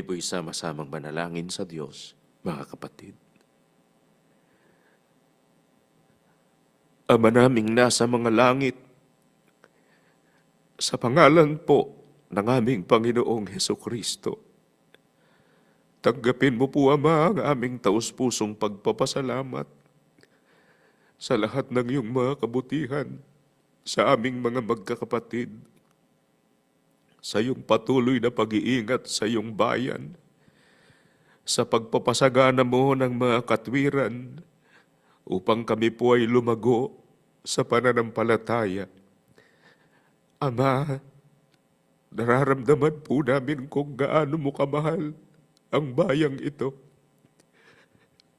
po'y sama-samang manalangin sa Diyos, mga kapatid. Ama naming nasa mga langit, sa pangalan po ng aming Panginoong Hesukristo, tanggapin mo po, Ama, ang aming taus-pusong pagpapasalamat sa lahat ng iyong mga kabutihan sa aming mga magkakapatid, sa iyong patuloy na pag-iingat sa iyong bayan, sa pagpapasagana mo ng mga katwiran upang kami po ay lumago sa pananampalataya. Ama, nararamdaman po namin kung gaano mo kamahal ang bayang ito.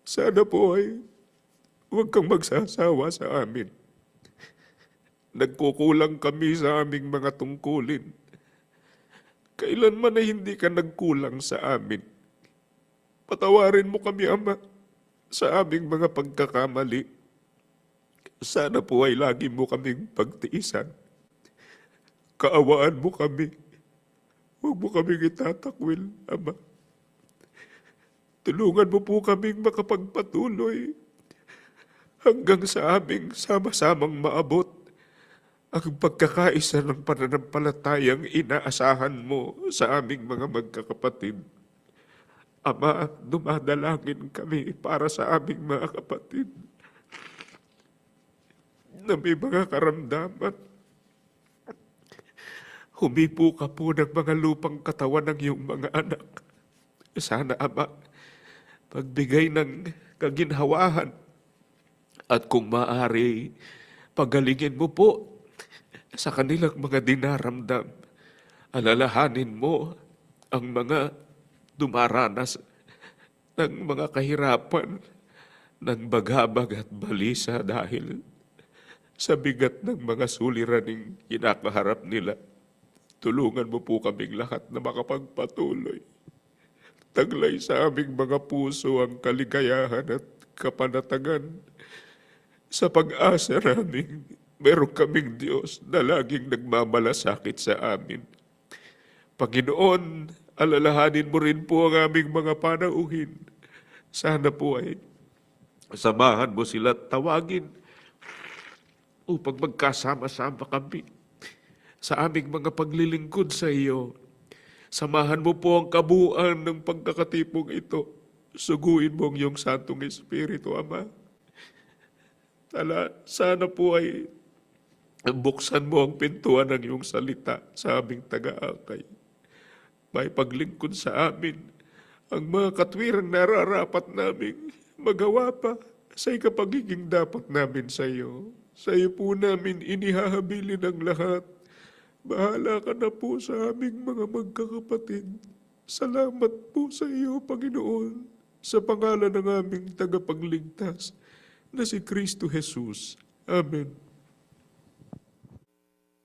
Sana po ay huwag kang magsasawa sa amin. Nagkukulang kami sa aming mga tungkulin. Kailanman ay hindi ka nagkulang sa amin. Patawarin mo kami, Ama, sa aming mga pagkakamali. Sana po ay lagi mo kaming pagtiisan. Kaawaan mo kami. Huwag mo kaming itatakwil, Ama. Tulungan mo po kaming makapagpatuloy hanggang sa aming sama-samang maabot ang pagkakaisa ng pananampalatayang inaasahan mo sa aming mga magkakapatid. Ama, dumadalangin kami para sa aming mga kapatid na may mga karamdaman. Humipo ka po ng mga lupang katawan ng iyong mga anak. Sana, Ama, pagbigay ng kaginhawahan at kung maaari, pagalingin mo po sa kanilang mga dinaramdam. Alalahanin mo ang mga dumaranas ng mga kahirapan, ng bagabag at balisa dahil sa bigat ng mga suliraning kinakaharap nila. Tulungan mo po kaming lahat na makapagpatuloy. Taglay sa aming mga puso ang kaligayahan at kapanatagan. Sa pag-asa namin, meron kaming Diyos na laging nagmamalasakit sa amin. Panginoon, alalahanin mo rin po ang aming mga panauhin. Sana po ay samahan mo sila at tawagin upang magkasama-sama kami sa aming mga paglilingkod sa iyo. Samahan mo po ang kabuuan ng pagkakatipong ito. Suguin mo ang iyong Santong Espiritu, Ama. Sana po ay buksan mo ang pintuan ng iyong salita sa aming taga-akay. May paglingkod sa amin ang mga katwirang nararapat naming magawa pa sa ikapagiging dapat namin sa iyo. Sa iyo po namin inihahabilin ang lahat. Bahala ka na po sa aming mga magkakapatid. Salamat po sa iyo, Panginoon, sa pangalan ng aming tagapagligtas na si Kristo Jesus. Amen.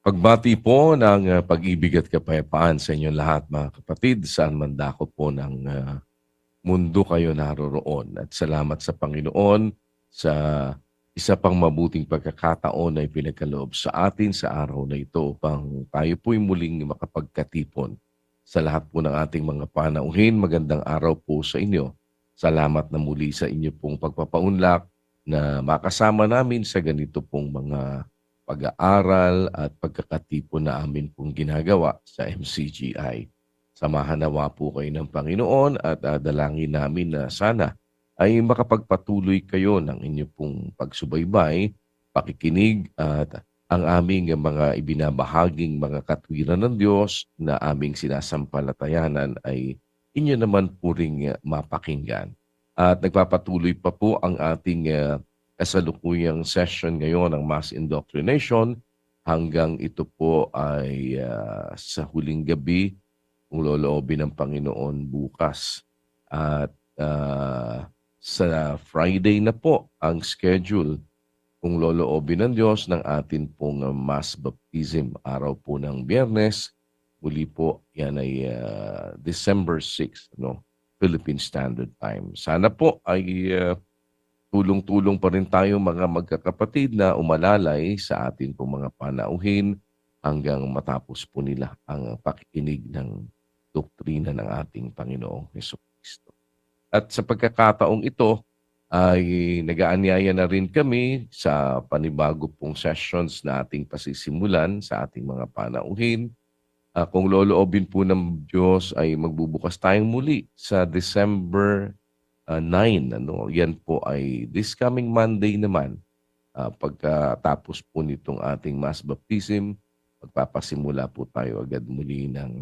Pagbati po ng pag-ibig at kapayapaan sa inyong lahat, mga kapatid, saan man dako po ng mundo kayo naroroon. At salamat sa Panginoon sa isa pang mabuting pagkakataon na ipinagkaloob sa atin sa araw na ito upang tayo po'y muling makapagkatipon. Sa lahat po ng ating mga panauhin, magandang araw po sa inyo. Salamat na muli sa inyo pong pagpapaunlak na makasama namin sa ganito pong mga pag-aaral at pagkakatipon na amin pong ginagawa sa MCGI. Samahan nawa po kayo ng Panginoon at dalangin namin na sana ay makapagpatuloy kayo ng inyo pong pagsubaybay, pakikinig at ang aming mga ibinabahaging mga katwiran ng Diyos na aming sinasampalatayanan ay inyo naman po ring mapakinggan. At nagpapatuloy pa po ang ating kasalukuyang session ngayon ng Mass Indoctrination hanggang ito po ay sa huling gabi kung loloobin ng Panginoon bukas. At sa Friday na po ang schedule kung loloobin ng Diyos ng atin pong Mass Baptism. Araw po ng Biyernes, muli po yan ay December 6, Philippine Standard Time. Sana po ay tulong-tulong pa rin tayo mga magkakapatid na umalalay sa atin pong mga panauhin hanggang matapos po nila ang pakikinig ng doktrina ng ating Panginoong Hesukristo. At sa pagkakataong ito, ay nag-aanyaya na rin kami sa panibago pong sessions na ating pasisimulan sa ating mga panauhin. Kung loloobin po ng Diyos ay magbubukas tayong muli sa December 9. Ano? Yan po ay this coming Monday naman. Pagkatapos po nitong ating mass baptism, magpapasimula po tayo agad muli ng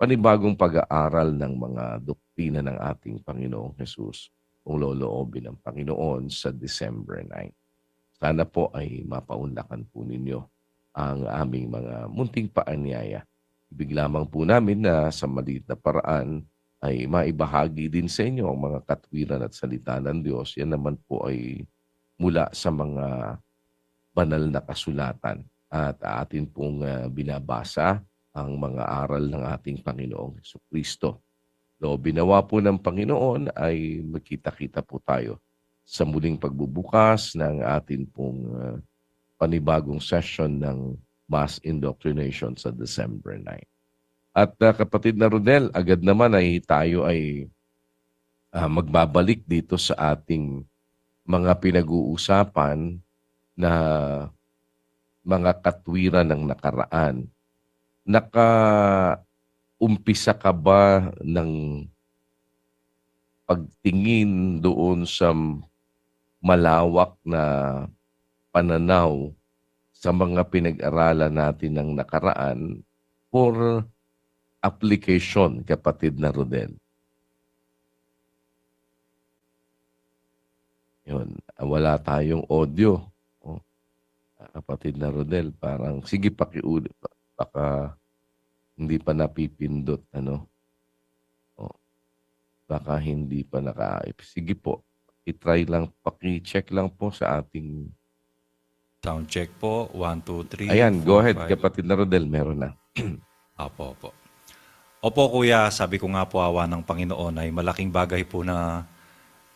panibagong pag-aaral ng mga doktrina ng ating Panginoong Jesus kung loloobin ng Panginoon sa December 9. Sana po ay mapaunlakan po ninyo ang aming mga munting paanyaya. Ibig lamang po namin na sa maliit na paraan ay maibahagi din sa inyo ang mga katwiran at salita ng Diyos. Yan naman po ay mula sa mga banal na kasulatan at atin pong binabasa ang mga aral ng ating Panginoong Hesukristo. Binawa po ng Panginoon ay magkita-kita po tayo sa muling pagbubukas ng atin pong panibagong session ng Mass Indoctrination sa December 9. At kapatid na Rodel, agad naman ay tayo ay magbabalik dito sa ating mga pinag-uusapan na mga katwiran ng nakaraan. Umpisa ka ba ng pagtingin doon sa malawak na pananaw sa mga pinag-aralan natin ng nakaraan for application, kapatid na Rodel? Yun, wala tayong audio. Kapatid na Rodel, parang sige pakiulit. Baka hindi pa napipindot, ano? Baka hindi pa sige po, i-try lang, paki-check lang po sa ating... Sound check po, 1, 2, 3. Ayan, go 4, ahead, 5. kapatid na Rodel, meron na. Opo. Opo, kuya, sabi ko nga po, awa ng Panginoon ay malaking bagay po na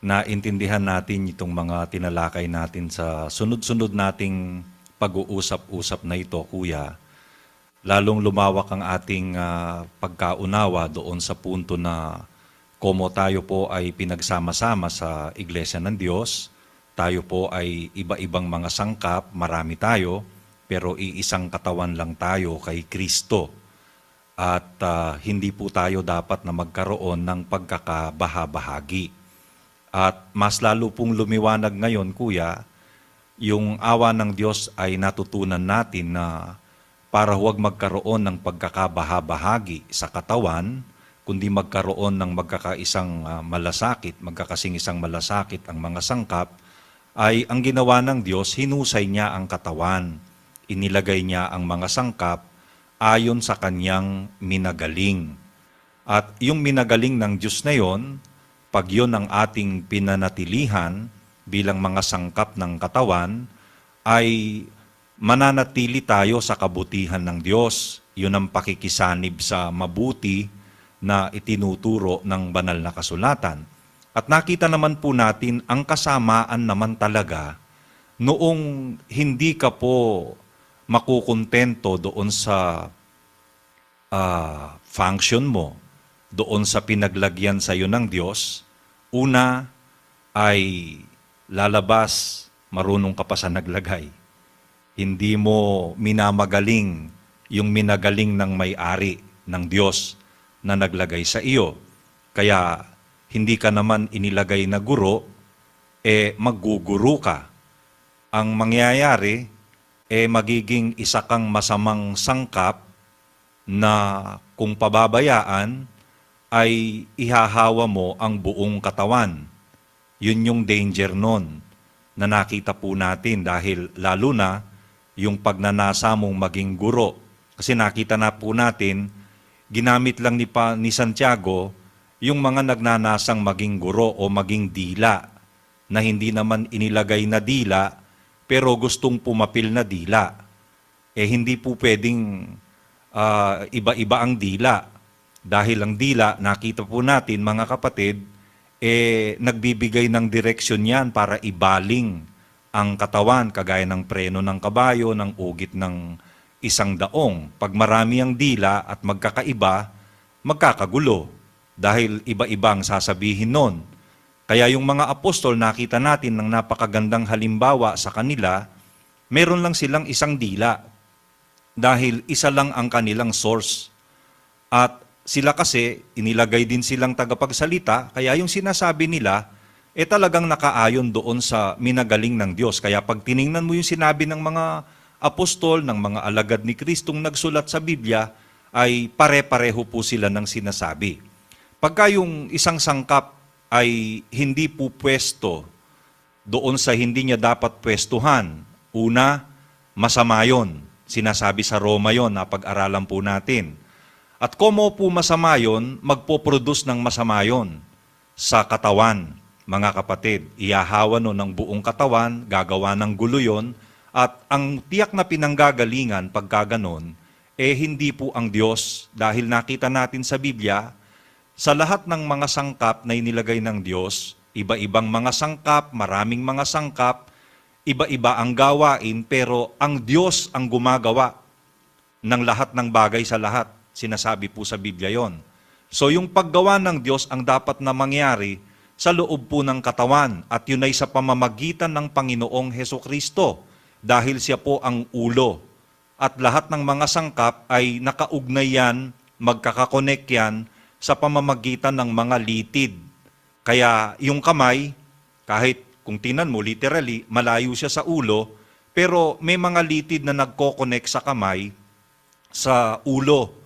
naintindihan natin itong mga tinalakay natin sa sunod-sunod nating pag-uusap-usap na ito, kuya. Lalong lumawak ang ating pagkaunawa doon sa punto na komo tayo po ay pinagsama-sama sa Iglesia ng Diyos. Tayo po ay iba-ibang mga sangkap, marami tayo, pero iisang katawan lang tayo kay Kristo. At hindi po tayo dapat na magkaroon ng pagkakabaha-bahagi. At mas lalo pong lumiwanag ngayon, kuya, yung awa ng Diyos ay natutunan natin na para huwag magkaroon ng pagkakabaha-bahagi sa katawan, kundi magkaroon ng magkakaisang malasakit, magkakasing isang malasakit ang mga sangkap, ay ang ginawa ng Diyos, hinusay niya ang katawan. Inilagay niya ang mga sangkap ayon sa kanyang minagaling. At yung minagaling ng Diyos na yon, pag yun ang ating pinanatilihan bilang mga sangkap ng katawan, ay mananatili tayo sa kabutihan ng Diyos. Yun ang pakikisanib sa mabuti na itinuturo ng banal na kasulatan. At nakita naman po natin ang kasamaan naman talaga noong hindi ka po makukontento doon sa function mo, doon sa pinaglagyan sa iyo ng Diyos. Una ay lalabas, marunong ka pa sa naglagay. Hindi mo minamagaling yung minagaling ng may-ari ng Diyos na naglagay sa iyo. Kaya hindi ka naman inilagay na guro, magguguro ka. Ang mangyayari, magiging isa kang masamang sangkap na kung pababayaan, ay ihahawa mo ang buong katawan. Yun yung danger nun na nakita po natin dahil lalo na yung pagnanasa mong maging guro. Kasi nakita na po natin, ginamit lang ni Santiago yung mga nagnanasang maging guro o maging dila na hindi naman inilagay na dila pero gustong pumapil na dila. Hindi po pwedeng iba-iba ang dila. Dahil ang dila, nakita po natin mga kapatid, nagbibigay ng direksyon yan para ibaling ang katawan, kagaya ng preno ng kabayo, ng ugit ng isang daong. Pag marami ang dila at magkakaiba, magkakagulo dahil iba-iba ang sasabihin nun. Kaya yung mga apostol, nakita natin ng napakagandang halimbawa sa kanila, meron lang silang isang dila dahil isa lang ang kanilang source. At sila kasi, inilagay din silang tagapagsalita, kaya yung sinasabi nila, talagang nakaayon doon sa minagaling ng Diyos. Kaya pag tiningnan mo yung sinabi ng mga apostol, ng mga alagad ni Kristong nagsulat sa Biblia, ay pare-pareho po sila ng sinasabi. Pagka yung isang sangkap ay hindi po pwesto doon sa hindi niya dapat pwestuhan, una, masama yun. Sinasabi sa Roma yon na pag-aralan po natin. At komo po masama yun, magpo-produce ng masama yun sa katawan, mga kapatid. Iyahawa no ng buong katawan, gagawa ng gulo yun, at ang tiyak na pinanggagalingan pagka ganon, hindi po ang Diyos. Dahil nakita natin sa Biblia, sa lahat ng mga sangkap na inilagay ng Diyos, iba-ibang mga sangkap, maraming mga sangkap, iba-iba ang gawain, pero ang Diyos ang gumagawa ng lahat ng bagay sa lahat. Sinasabi po sa Biblia yon. So yung paggawa ng Diyos ang dapat na mangyari sa loob po ng katawan, at yun ay sa pamamagitan ng Panginoong Hesukristo, dahil siya po ang ulo. At lahat ng mga sangkap ay nakaugnay yan, magkakakonek yan, sa pamamagitan ng mga litid. Kaya yung kamay, kahit kung tinan mo literally, malayo siya sa ulo, pero may mga litid na nagko-connect sa kamay, sa ulo.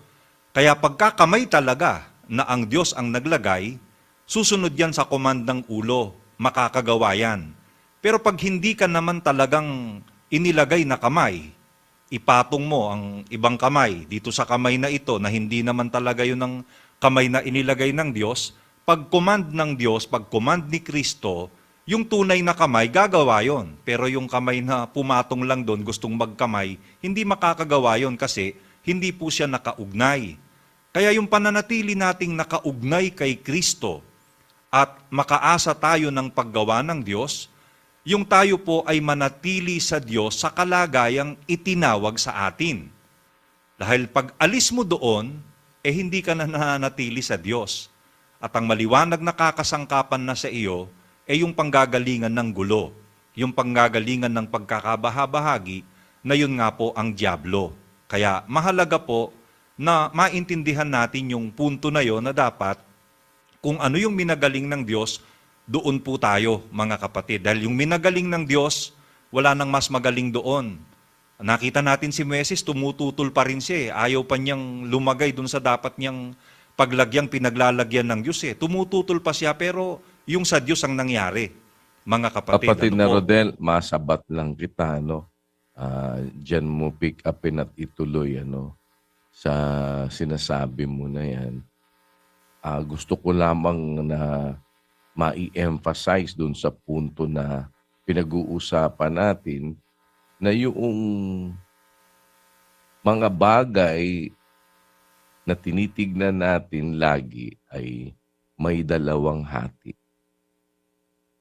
Kaya pagkakamay talaga na ang Diyos ang naglagay, susunod yan sa command ng ulo, makakagawa yan. Pero pag hindi ka naman talagang inilagay na kamay, ipatong mo ang ibang kamay dito sa kamay na ito na hindi naman talaga yun ang kamay na inilagay ng Diyos, pag command ng Diyos, pag command ni Kristo, yung tunay na kamay, gagawa yon. Pero yung kamay na pumatong lang doon, gustong magkamay, hindi makakagawa yon kasi hindi po siya nakaugnay. Kaya yung pananatili nating nakaugnay kay Kristo at makaasa tayo ng paggawa ng Diyos, yung tayo po ay manatili sa Diyos sa kalagayang itinawag sa atin. Dahil pag alis mo doon, hindi ka na nananatili sa Diyos. At ang maliwanag na kakasangkapan na sa iyo, yung panggagalingan ng gulo, yung panggagalingan ng pagkakabahabahagi, na yun nga po ang dyablo. Kaya mahalaga po na maintindihan natin yung punto na yon na dapat kung ano yung minagaling ng Diyos, doon po tayo mga kapatid. Dahil yung minagaling ng Diyos, wala nang mas magaling doon. Nakita natin si Moises, tumututol pa rin siya. Ayaw pa niyang lumagay doon sa dapat niyang paglagyang pinaglalagyan ng Diyos. Tumututol pa siya, pero yung sa Diyos ang nangyari, mga kapatid. Kapatid Ano na po? Rodel, masabat lang kita, diyan mo pick upin at ituloy, sa sinasabi mo na yan. Gusto ko lamang na mai-emphasize dun sa punto na pinag-uusapan natin, na yung mga bagay na tinitignan natin lagi ay may dalawang hati.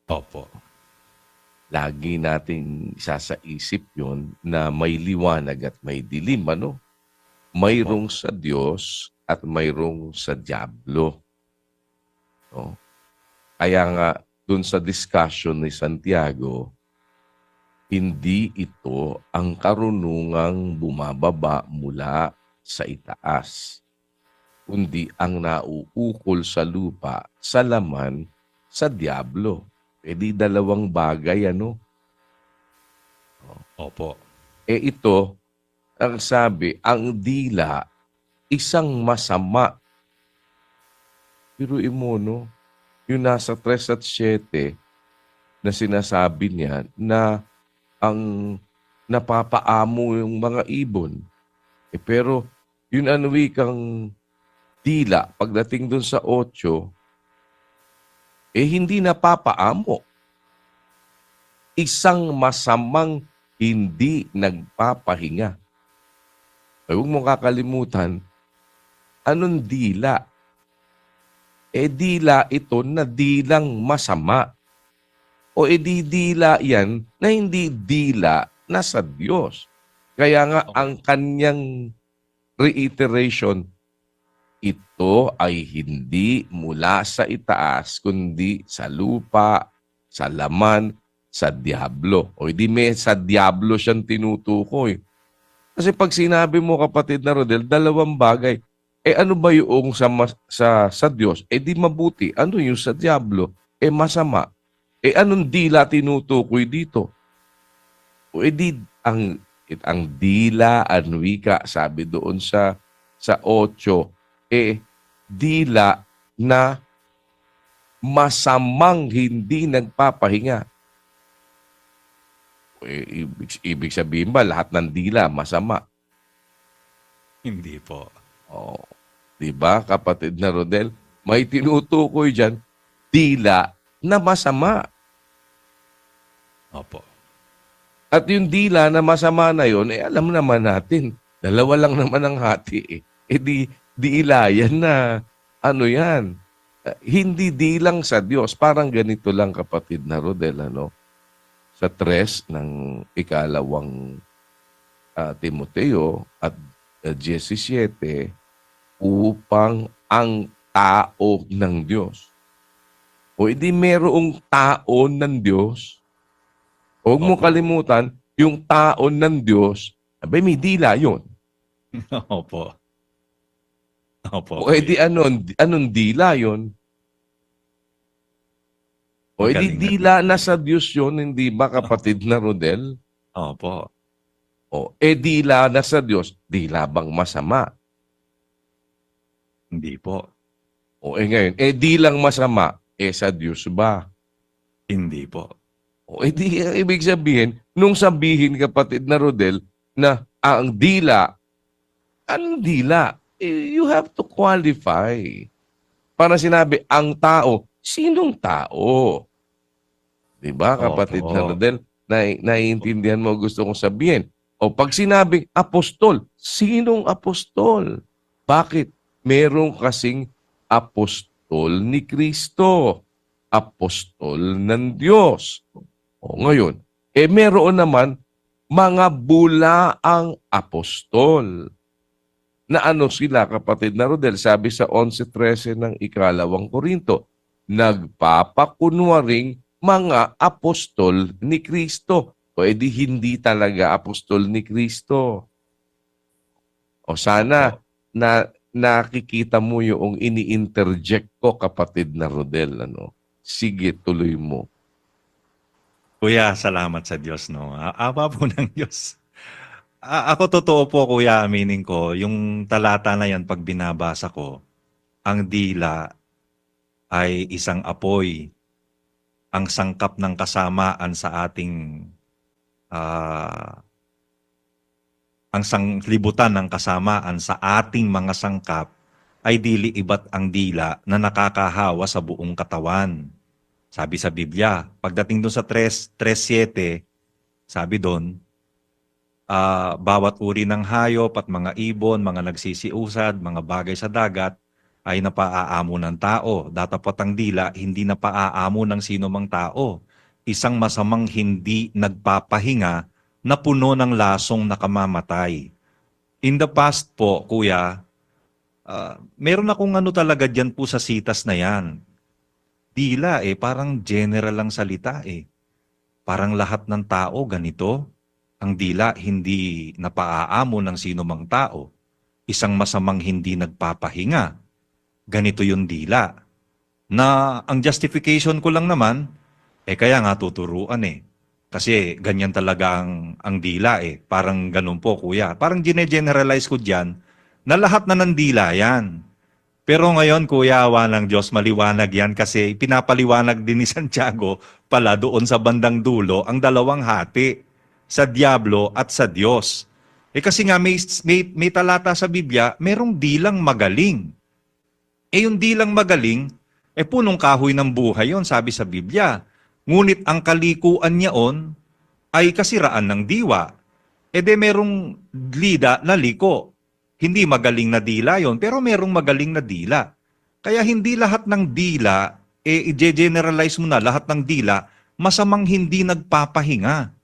Opo. Lagi nating isasaisip yon na may liwanag at may dilim, Mayroong sa Diyos at mayroong sa dyablo. No? Kaya nga, dun sa discussion ni Santiago, hindi ito ang karunungang bumababa mula sa itaas, kundi ang nauukol sa lupa, sa laman, sa dyablo. Di dalawang bagay, Opo. Ito, ang sabi, ang dila, isang masama. Pero yung nasa 3 at 7 na sinasabi niya na ang napapaamo yung mga ibon. Pero yun ang wikang dila, pagdating dun sa 8, hindi napapaamo. Isang masamang hindi nagpapahinga. Huwag mong kakalimutan, anong dila? Dila ito na dilang masama. O dila yan na hindi dila na sa Diyos. Kaya nga ang kanyang reiteration, ito ay hindi mula sa itaas, kundi sa lupa, sa laman, sa diablo. O hindi may sa diablo siyang tinutukoy. Kasi pag sinabi mo, kapatid na Rodel, dalawang bagay. Ano ba yung sa Diyos? Di mabuti. Ano yung sa diablo? Masama. Anong dila tinutukoy dito? Di ang dila, ang wika, sabi doon sa 8, dila na masamang hindi nagpapahinga. Ibig sabihin ba lahat ng dila masama? Hindi po. Oh, 'di ba, kapatid na Rodel? May tinutukoy diyan, dila na masama. Opo. At yung dila na masama na yon, alam naman natin, dalawa lang naman ang hati. Di ilayan na ano yan. Hindi dilang sa Diyos. Parang ganito lang, kapatid na Rodel, sa 3 ng ikalawang Timoteo at 17, upang ang tao ng Diyos. Di merong tao ng Diyos. Huwag mo kalimutan, yung tao ng Diyos, may dila yun. Opo. Opo. Di anong dila yun? Di Magaling na dila na sa Diyos yun, hindi ba, kapatid na Rodel? Opo. Dila na sa Diyos, dila bang masama? Hindi po. Ngayon, dilang masama, sa Diyos ba? Hindi po. Ibig sabihin, nung sabihin, kapatid na Rodel, na ang dila, anong dila? You have to qualify. Para sinabi, ang tao, sinong tao? Diba, kapatid na Rodel? Naiintindihan mo gusto kong sabihin. Pag sinabing apostol, sinong apostol? Bakit? Meron kasing apostol ni Kristo. Apostol ng Diyos. Ngayon, meron naman mga bulaang apostol. Na ano sila, kapatid na Rodel? Sabi sa 11:13 ng ikalawang Korinto, nagpapakunwaring mga apostol ni Kristo. Di hindi talaga apostol ni Kristo. Sana na nakikita mo yung ini-interject ko, kapatid na Rodel. Sige, tuloy mo. Kuya, salamat sa Diyos, no? Awa po ng Diyos. Ako totoo po, kuya, aminin ko, yung talata na yan, pag binabasa ko, ang dila ay isang apoy, ang sangkap ng kasamaan sa ating, ang sanglibutan ng kasamaan sa ating mga sangkap ay dili iba't ang dila na nakakahawa sa buong katawan. Sabi sa Biblia, pagdating doon sa 3:7, sabi doon, bawat uri ng hayop at mga ibon, mga nagsisiusad, mga bagay sa dagat, ay napaaamo ng tao. Datapot ang dila, hindi napaaamo ng sino mang tao. Isang masamang hindi nagpapahinga na puno ng lasong nakamamatay. In the past po, kuya, meron akong talaga dyan po sa sitas na yan. Dila parang general lang salita Parang lahat ng tao ganito. Ang dila hindi napaaamo ng sino mang tao. Isang masamang hindi nagpapahinga. Ganito yung dila. Na ang justification ko lang naman, kaya nga tuturuan Kasi ganyan talaga ang dila Parang ganun po, kuya. Parang gine-generalize ko dyan na lahat na ng dila yan. Pero ngayon, kuya, awa ng Diyos, maliwanag yan kasi pinapaliwanag din ni Santiago pala doon sa bandang dulo ang dalawang hati, sa diablo at sa Diyos. Kasi nga may talata sa Biblia, merong dilang magaling. Yung dilang magaling, punong kahoy ng buhay yon, sabi sa Biblia. Ngunit ang kalikuan niyaon ay kasiraan ng diwa. Merong lida na liko. Hindi magaling na dila yon, pero merong magaling na dila. Kaya hindi lahat ng dila, i-generalize mo na lahat ng dila, masamang hindi nagpapahinga.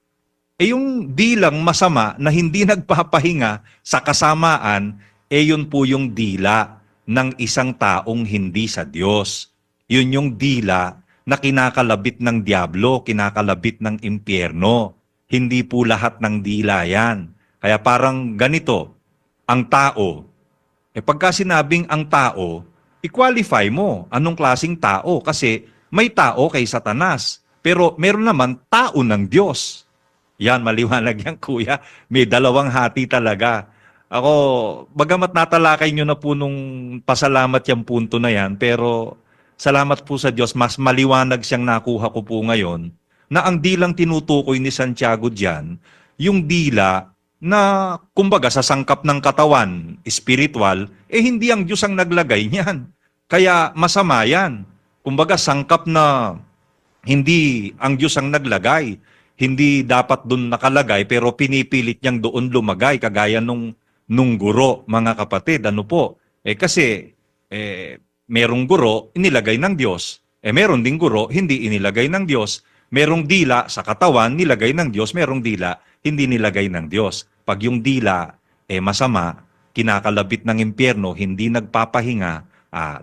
Yung dilang masama na hindi nagpapahinga sa kasamaan, yun po yung dila ng isang taong hindi sa Diyos. Yun yung dila na kinakalabit ng diablo, kinakalabit ng impyerno. Hindi po lahat ng dila yan. Kaya parang ganito, ang tao, pagka sinabing ang tao, i-qualify mo anong klaseng tao kasi may tao kay Satanas, pero meron naman tao ng Diyos. Yan, maliwanag yan, kuya. May dalawang hati talaga. Ako, bagamat natalakay nyo na po nung pasalamat yung punto na yan, pero salamat po sa Diyos, mas maliwanag siyang nakuha ko po ngayon na ang dilang tinutukoy ni Santiago diyan, yung dila na kumbaga sa sangkap ng katawan, spiritual, hindi ang Diyos ang naglagay niyan. Kaya masama yan. Kumbaga sangkap na hindi ang Diyos ang naglagay. Hindi dapat doon nakalagay pero pinipilit niyang doon lumagay kagaya nung guro, mga kapatid. Ano po? Kasi merong guro, inilagay ng Diyos. Meron ding guro, hindi inilagay ng Diyos. Merong dila sa katawan, nilagay ng Diyos. Merong dila, hindi nilagay ng Diyos. Pag yung dila, masama, kinakalabit ng impyerno, hindi nagpapahinga,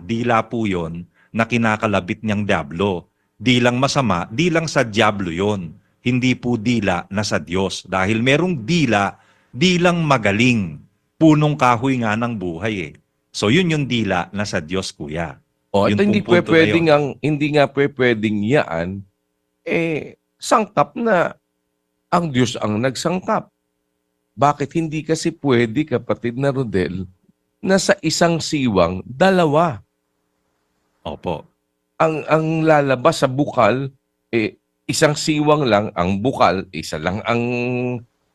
dila po yun na kinakalabit niyang diablo. Dilang masama, dilang sa diablo yun. Hindi po dila na sa Diyos. Dahil merong dila, dilang magaling. Punong kahoy nga ng buhay So yun yung dila na sa Diyos, kuya. O, Yun at hindi pong punto na pwedeng yun. hindi nga pwedeng yaan, sangkap na ang Diyos ang nagsangkap. Bakit hindi kasi pwede, kapatid na Rodel, na sa isang siwang, dalawa Opo. ang lalabas sa bukal, isang siwang lang ang bukal, isa lang ang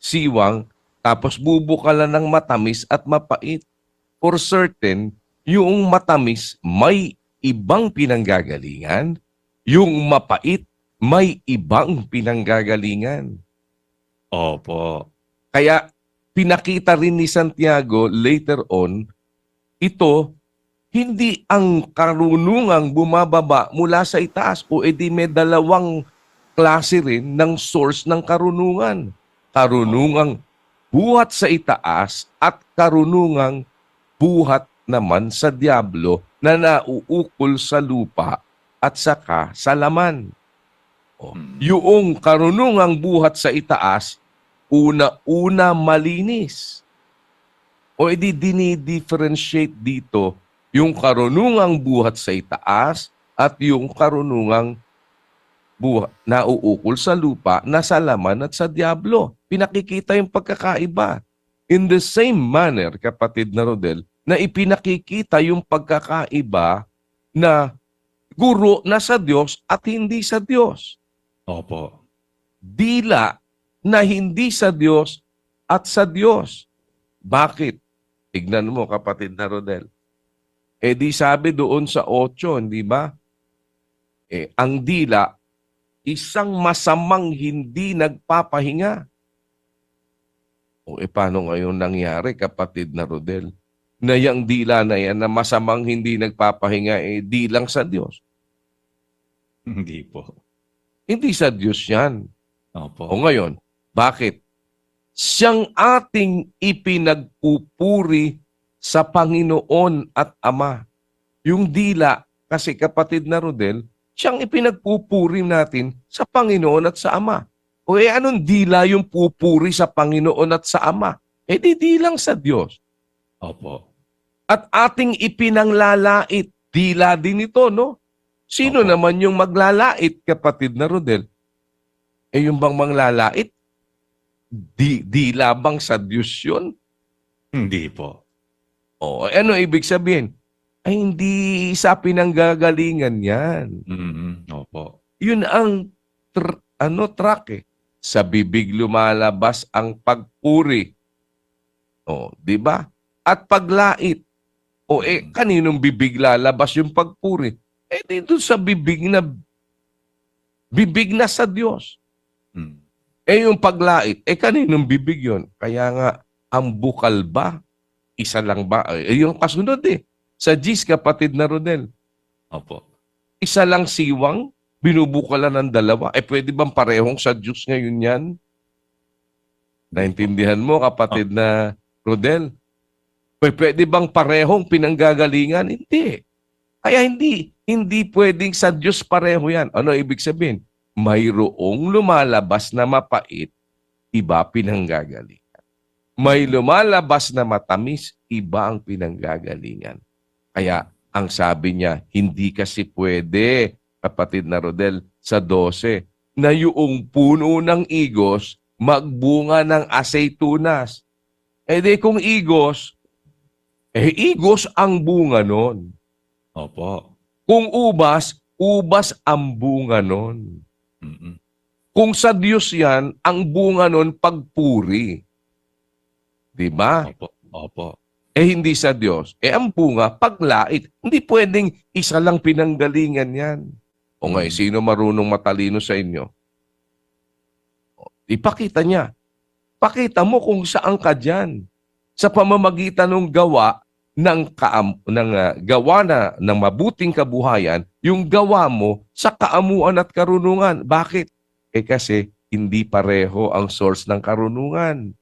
siwang, tapos bubukalan ng matamis at mapait. For certain, yung matamis may ibang pinanggagalingan, yung mapait may ibang pinanggagalingan. Opo. Kaya pinakita rin ni Santiago later on, ito hindi ang karunungang bumababa mula sa itaas o edi may dalawang klase rin ng source ng karunungan. Karunungang buhat sa itaas at karunungang buhat naman sa diablo na nauukol sa lupa at saka sa laman. Yung karunungang buhat sa itaas, una-una malinis. O edi dinidifferentiate dito yung karunungang buhat sa itaas at yung karunungang buhat nauukol sa lupa na sa laman at sa diablo. Pinakikita yung pagkakaiba. In the same manner, kapatid na Rodel, na ipinakikita yung pagkakaiba na guro na sa Diyos at hindi sa Diyos. Opo. Dila na hindi sa Diyos at sa Diyos. Bakit? Tignan mo, kapatid na Rodel. Di sabi doon sa 8, hindi ba? Ang dila, isang masamang hindi nagpapahinga. Paano ngayon nangyari, kapatid na Rodel? Na yung dila na yan na masamang hindi nagpapahinga, di lang sa Diyos. Hindi po. Hindi sa Diyos yan. Opo. O ngayon, bakit? Siyang ating ipinagpupuri sa Panginoon at Ama. Yung dila, kasi kapatid na Rodel, siyang ipinagpupuri natin sa Panginoon at sa Ama. O anong dila yung pupuri sa Panginoon at sa Ama? Di lang sa Diyos. Opo. At ating ipinanglalait, dila din ito, no? Sino Opo. naman yung maglalait, kapatid na Rodel? Yung bang manglalait? Di labang sa Diyos yun? Hindi po. Ano ibig sabihin? Ay, hindi sa pinanggagalingan yan. Opo. Yun ang track Sa bibig lumalabas ang pagpuri. Di ba? At paglait. Kaninong bibig lalabas yung pagpuri? Dito sa bibig na sa Diyos. Yung paglait, kaninong bibig yun? Kaya nga, ang bukal ba? Isa lang ba? Yung kasunod Sa Gis, kapatid na Rodel. Opo. Isa lang siwang, binubukalan ng dalawa. Pwede bang parehong sa Diyos ngayon yan? Naintindihan mo, kapatid na Rodel? Pwede bang parehong pinanggagalingan? Hindi. Kaya hindi pwedeng sa Diyos pareho yan. Ano ibig sabihin? Mayroong lumalabas na mapait, iba pinanggagalingan. May lumalabas na matamis, iba ang pinanggagalingan. Kaya ang sabi niya, hindi kasi pwede, kapatid na Rodel, sa 12, na yung puno ng igos magbunga ng aceitunas. Di kung igos ang bunga nun. Opo. Kung ubas ang bunga nun. Mm-mm. Kung sa Diyos yan, ang bunga nun pagpuri. Diba? Opo. Opo. Hindi sa Diyos. Ang bunga, paglait. Hindi pwedeng isa lang pinanggalingan yan. O nga, sino marunong matalino sa inyo? Ipakita niya. Pakita mo kung saan ka dyan. Sa pamamagitan ng gawa ng mabuting kabuhayan, yung gawa mo sa kaamuan at karunungan. Bakit? Kasi hindi pareho ang source ng karunungan.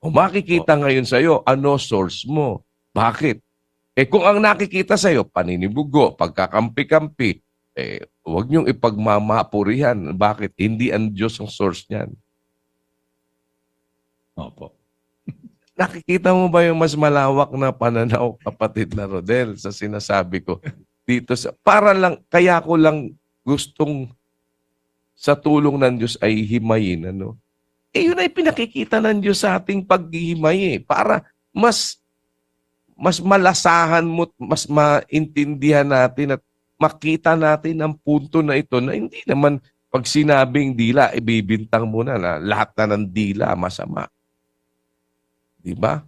O makikita ngayon sa'yo, ano source mo? Bakit? Kung ang nakikita sa'yo, paninibugo, pagkakampi-kampi, huwag niyong ipagmamapurihan. Bakit? Hindi ang Diyos ang source niyan. Opo. Nakikita mo ba yung mas malawak na pananaw, kapatid na Rodel, sa sinasabi ko? Dito kaya ko lang gustong sa tulong ng Diyos ay himayin, ano? Yun ay pinakikita ng Diyos sa ating paghihimay para mas malasahan mo, mas maintindihan natin at makita natin ang punto na ito na hindi naman pag sinabing dila, ibibintang mo na lahat na ng dila masama. Diba?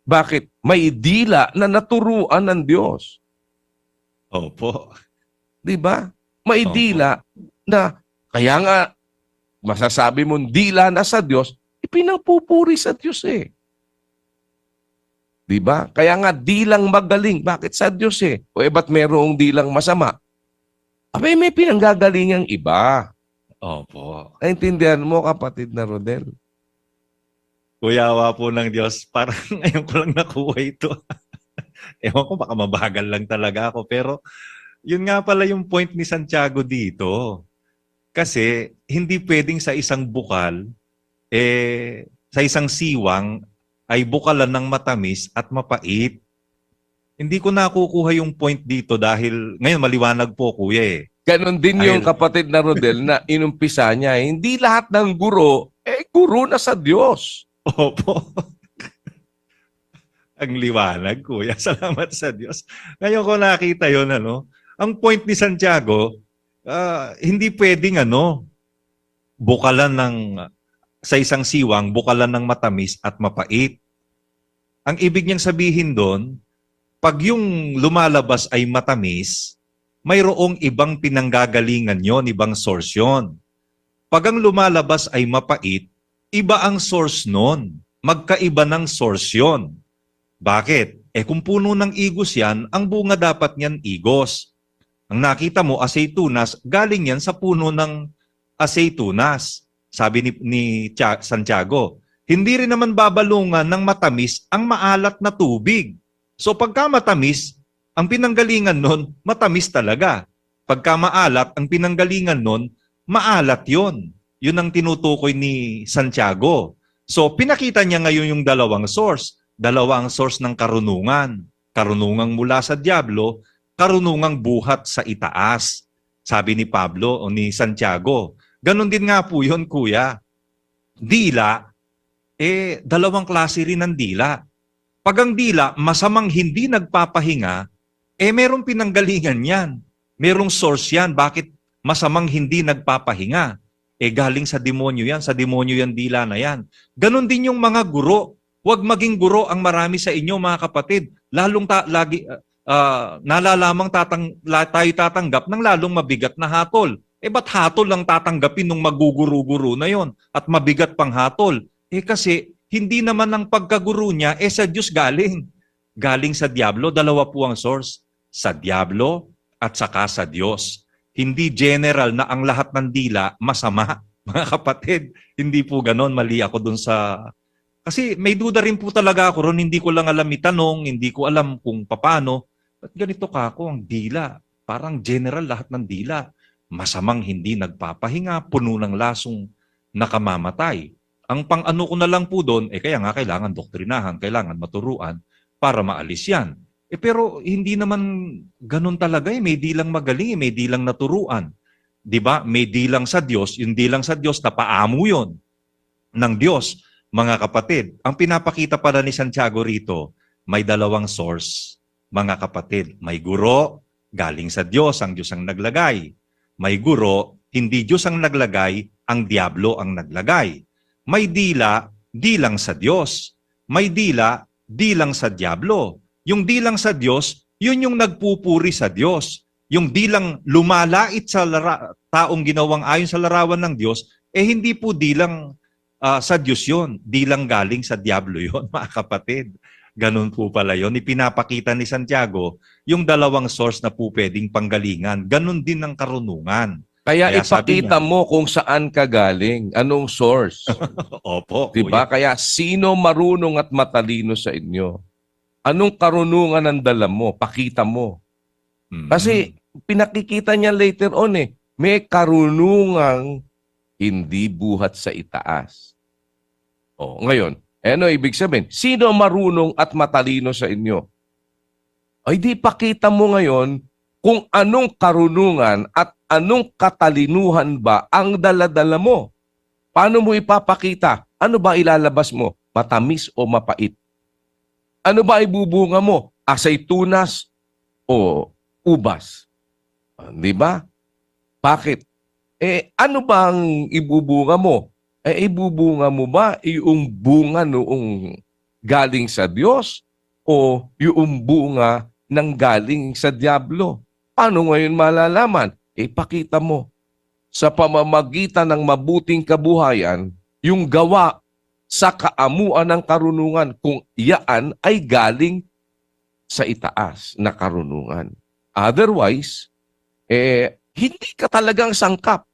Bakit? May dila na naturuan ng Diyos. Opo. Diba? May Opo. dila na, kaya nga, masasabi mong dila na sa Diyos, ipinapupuri sa Diyos eh. Diba? Kaya nga, dilang magaling. Bakit sa Diyos eh? Ba't merong dilang masama? May pinanggagalingang iba. Opo. Naintindihan mo, kapatid na Rodel? Kuyawa po ng Diyos, parang ngayon ko lang nakuha ito. Ewan ko, baka mabagal lang talaga ako. Pero yun nga pala yung point ni Santiago dito. Kasi hindi pwedeng sa isang bukal, sa isang siwang, ay bukalan ng matamis at mapait. Hindi ko nakukuha yung point dito dahil, ngayon maliwanag po kuya eh. Ganon din yung kapatid na Rodel na inumpisa niya. Hindi lahat ng guro, guro na sa Diyos. Opo. Ang liwanag, kuya. Salamat sa Diyos. Ngayon ko nakita yun, ano? Ang point ni Santiago, hindi pwedeng, bukalan sa isang siwang, bukalan ng matamis at mapait. Ang ibig niyang sabihin doon, pag yung lumalabas ay matamis, mayroong ibang pinanggagalingan yon, ibang source yon. Pag ang lumalabas ay mapait, iba ang source nun. Magkaiba ng source yon. Bakit? Kung puno ng igos yan, ang bunga dapat niyan igos. Ang nakita mo, aceitunas, galing yan sa puno ng aceitunas. Sabi ni Santiago, hindi rin naman babalungan ng matamis ang maalat na tubig. So pagka matamis, ang pinanggalingan nun, matamis talaga. Pagka maalat, ang pinanggalingan nun, maalat yon. Yun ang tinutukoy ni Santiago. So, pinakita niya ngayon yung dalawang source. Dalawang source ng karunungan. Karunungang mula sa diablo, karunungang buhat sa itaas. Sabi ni Pablo o ni Santiago. Ganon din nga po yun, kuya. Dila, dalawang klase rin ng dila. Pag ang dila, masamang hindi nagpapahinga, merong pinanggalingan yan. Merong source yan. Bakit masamang hindi nagpapahinga? Galing sa demonyo yan. Sa demonyo yan, dila na yan. Ganon din yung mga guro. Huwag maging guro ang marami sa inyo, mga kapatid. Lalong nalalamang tayo tatanggap ng lalong mabigat na hatol. Ba't hatol lang tatanggapin ng maguguro-guro na yon at mabigat pang hatol? Kasi hindi naman ang pagkaguro niya, sa Diyos galing. Galing sa diablo, dalawa po ang source. Sa diablo at saka sa Diyos. Hindi general na ang lahat ng dila masama, mga kapatid. Hindi po ganon, mali ako dun sa... Kasi may duda rin po talaga ako ron, hindi ko lang alam itanong, hindi ko alam kung paano. Ba't ganito ka ako, ang dila? Parang general lahat ng dila. Masamang hindi nagpapahinga, puno ng lasong nakamamatay. Ang pang-ano ko na lang po doon, kaya nga kailangan doktrinahan, kailangan maturuan para maalis yan. Pero hindi naman ganun talaga may dilang magaling, may dilang naturuan. 'Di ba? May dilang sa Diyos, yung dilang sa Diyos, napaamo yun ng Diyos, mga kapatid. Ang pinapakita pala ni Santiago rito, may dalawang source, mga kapatid. May guro, galing sa Diyos, ang Diyos ang naglagay. May guro, hindi Diyos ang naglagay, ang Diablo ang naglagay. May dila, dilang sa Diyos. May dila, dilang sa Diablo. Yung dilang sa Diyos, yun yung nagpupuri sa Diyos. Yung dilang lumalait sa taong ginawang ayon sa larawan ng Diyos, hindi po dilang sa Diyos yun. Dilang galing sa Diablo yun, mga kapatid. Ganun po pala yun. Ipinapakita ni Santiago yung dalawang source na po pwedeng panggalingan. Ganun din ang karunungan. Kaya sabi ipakita niya, mo kung saan ka galing, anong source. opo, Diba? kuya. Kaya sino marunong at matalino sa inyo? Anong karunungan ang dala mo? Pakita mo. Kasi pinakikita niya later on may karunungang hindi buhat sa itaas. Ngayon, ano ibig sabihin? Sino marunong at matalino sa inyo? Ay di pakita mo ngayon kung anong karunungan at anong katalinuhan ba ang daladala mo. Paano mo ipapakita? Ano ba ilalabas mo? Matamis o mapait? Ano ba ibubunga mo? Asaytunas o ubas? Di ba? Bakit? Ano bang ibubunga mo? Ibubunga mo ba yung bunga noong galing sa Diyos o yung bunga ng galing sa Diablo? Paano ngayon malalaman? Ipakita mo sa pamamagitan ng mabuting kabuhayan yung gawa sa kaamuan ng karunungan kung iyaan ay galing sa itaas na karunungan. Otherwise, hindi ka talagang sangkap.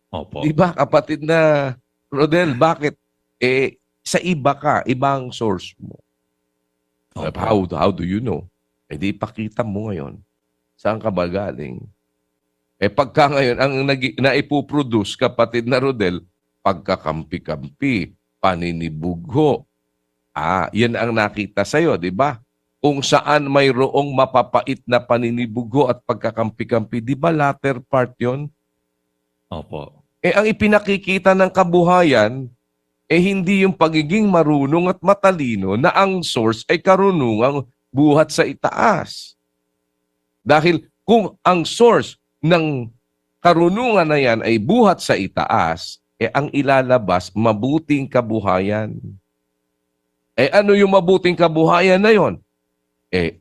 Opo. Diba, kapatid na Rodel, bakit? Sa iba ka, ibang source mo. Opo. How do you know? Di ipakita mo ngayon. Saan ka ba galing? Pagka ngayon, ang naipuproduce, kapatid na Rodel, pagkakampi-kampi, paninibugho. Yan ang nakita sa'yo, di ba? Kung saan mayroong mapapait na paninibugho at pagkakampi-kampi, di ba latter part yon? Opo. Ang ipinakikita ng kabuhayan, hindi yung pagiging marunong at matalino na ang source ay karunungang buhat sa itaas. Dahil kung ang source ng karunungan na yan ay buhat sa itaas, ang ilalabas, mabuting kabuhayan. Ano yung mabuting kabuhayan na yon?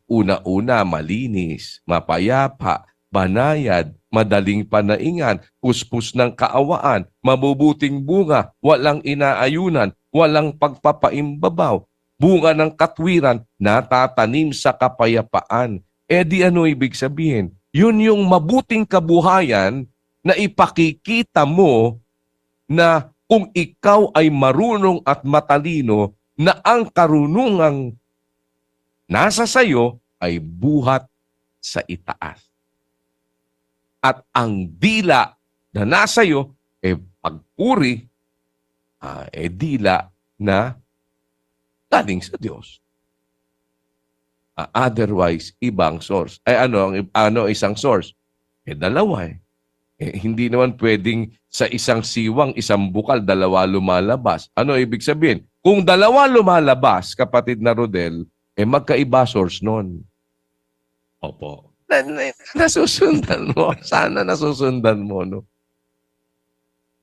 Una-una, malinis, mapayapa, banayad, madaling panaingan, puspos ng kaawaan, mabubuting bunga, walang inaayunan, walang pagpapaimbabaw, bunga ng katwiran, natatanim sa kapayapaan. Di ano ibig sabihin? Yun yung mabuting kabuhayan na ipakikita mo na kung ikaw ay marunong at matalino na ang karunungang nasa sayo ay buhat sa itaas. At ang dila na nasa iyo, pagpuri, dila na galing sa Diyos. Otherwise, ibang source. Ano isang source? Dalawa hindi naman pwedeng sa isang siwang, isang bukal, dalawa lumalabas. Ano ibig sabihin? Kung dalawa lumalabas, kapatid na Rodel, magkaiba source nun. Opo. Nasusundan mo. Sana nasusundan mo, no?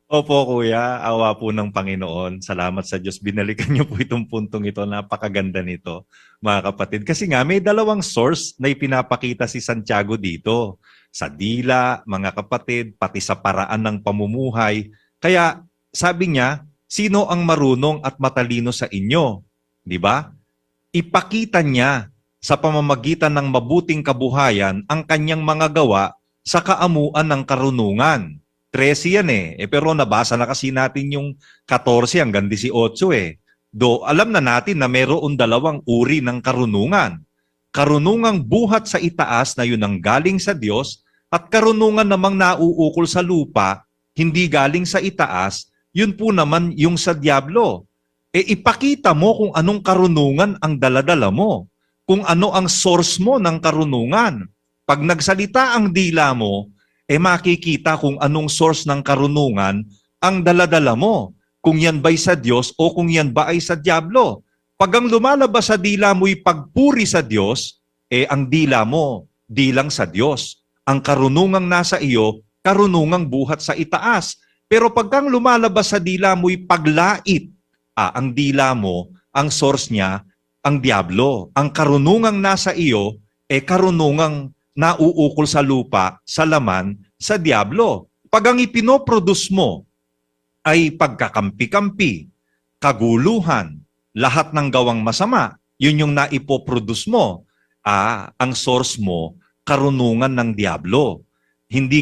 Opo, kuya. Awa po ng Panginoon. Salamat sa Diyos. Binalikan niyo po itong puntong ito. Napakaganda nito, mga kapatid. Kasi nga, may dalawang source na ipinapakita si Santiago dito. Sa dila, mga kapatid, pati sa paraan ng pamumuhay. Kaya, sabi niya, sino ang marunong at matalino sa inyo? Di ba? Ipakita niya sa pamamagitan ng mabuting kabuhayan ang kanyang mga gawa sa kaamuan ng karunungan. 13 yan pero nabasa na kasi natin yung 14 hanggang 18 Do alam na natin na mayroon dalawang uri ng karunungan. Karunungang buhat sa itaas na yun ang galing sa Diyos at karunungan namang nauukol sa lupa, hindi galing sa itaas, yun po naman yung sa diablo. Ipakita mo kung anong karunungan ang daladala mo, kung ano ang source mo ng karunungan. Pag nagsalita ang dila mo, makikita kung anong source ng karunungan ang daladala mo. Kung yan ba'y sa Diyos o kung yan ba ay sa diablo. Pag ang lumalabas sa dila mo'y pagpuri sa Diyos, ang dila mo, dilang sa Diyos. Ang karunungang nasa iyo, karunungang buhat sa itaas. Pero pag ang lumalabas sa dila mo'y paglait, ang dila mo, ang source niya, ang diablo. Ang karunungang nasa iyo, karunungang nauukol sa lupa, sa laman, sa diablo. Pag ang ipinoproduce mo ay pagkakampi-kampi, kaguluhan, lahat ng gawang masama, yun yung naipoproduce mo. Ang source mo, karunungan ng diablo. Hindi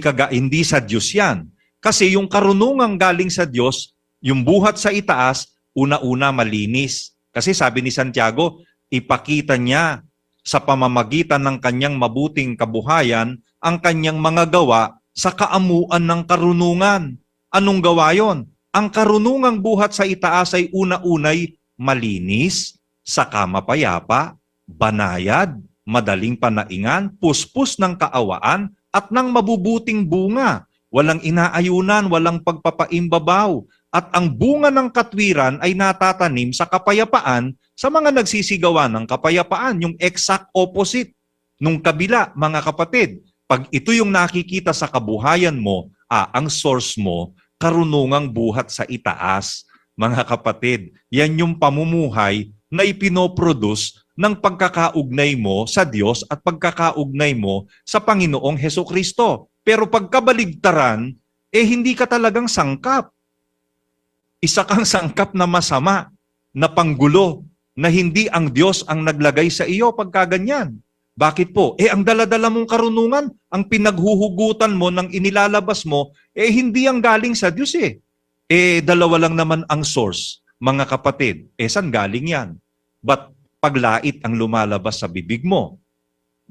sa Diyos yan. Kasi yung karunungang galing sa Diyos, yung buhat sa itaas, una-una malinis. Kasi sabi ni Santiago, ipakita niya sa pamamagitan ng kanyang mabuting kabuhayan ang kanyang mga gawa sa kaamuan ng karunungan. Anong gawa yon? Ang karunungang buhat sa itaas ay una-unay malinis, saka mapayapa, banayad, madaling panaingan, puspos ng kaawaan, at ng mabubuting bunga. Walang inaayunan, walang pagpapaimbabaw. At ang bunga ng katwiran ay natatanim sa kapayapaan sa mga nagsisigawa ng kapayapaan, yung exact opposite nung kabila, mga kapatid. Pag ito yung nakikita sa kabuhayan mo, ang source mo, karunungang buhat sa itaas, mga kapatid. Yan yung pamumuhay na ipinoproduce ng pagkakaugnay mo sa Diyos at pagkakaugnay mo sa Panginoong Hesukristo. Pero pagkabaligtaran, hindi ka talagang sangkap. Isa kang sangkap na masama, na panggulo, na hindi ang Diyos ang naglagay sa iyo pagkaganyan. Bakit po? Ang daladala mong karunungan, ang pinaghuhugutan mo ng inilalabas mo, hindi ang galing sa Diyos dalawa lang naman ang source, mga kapatid. Saan galing yan? Ba't paglait ang lumalabas sa bibig mo?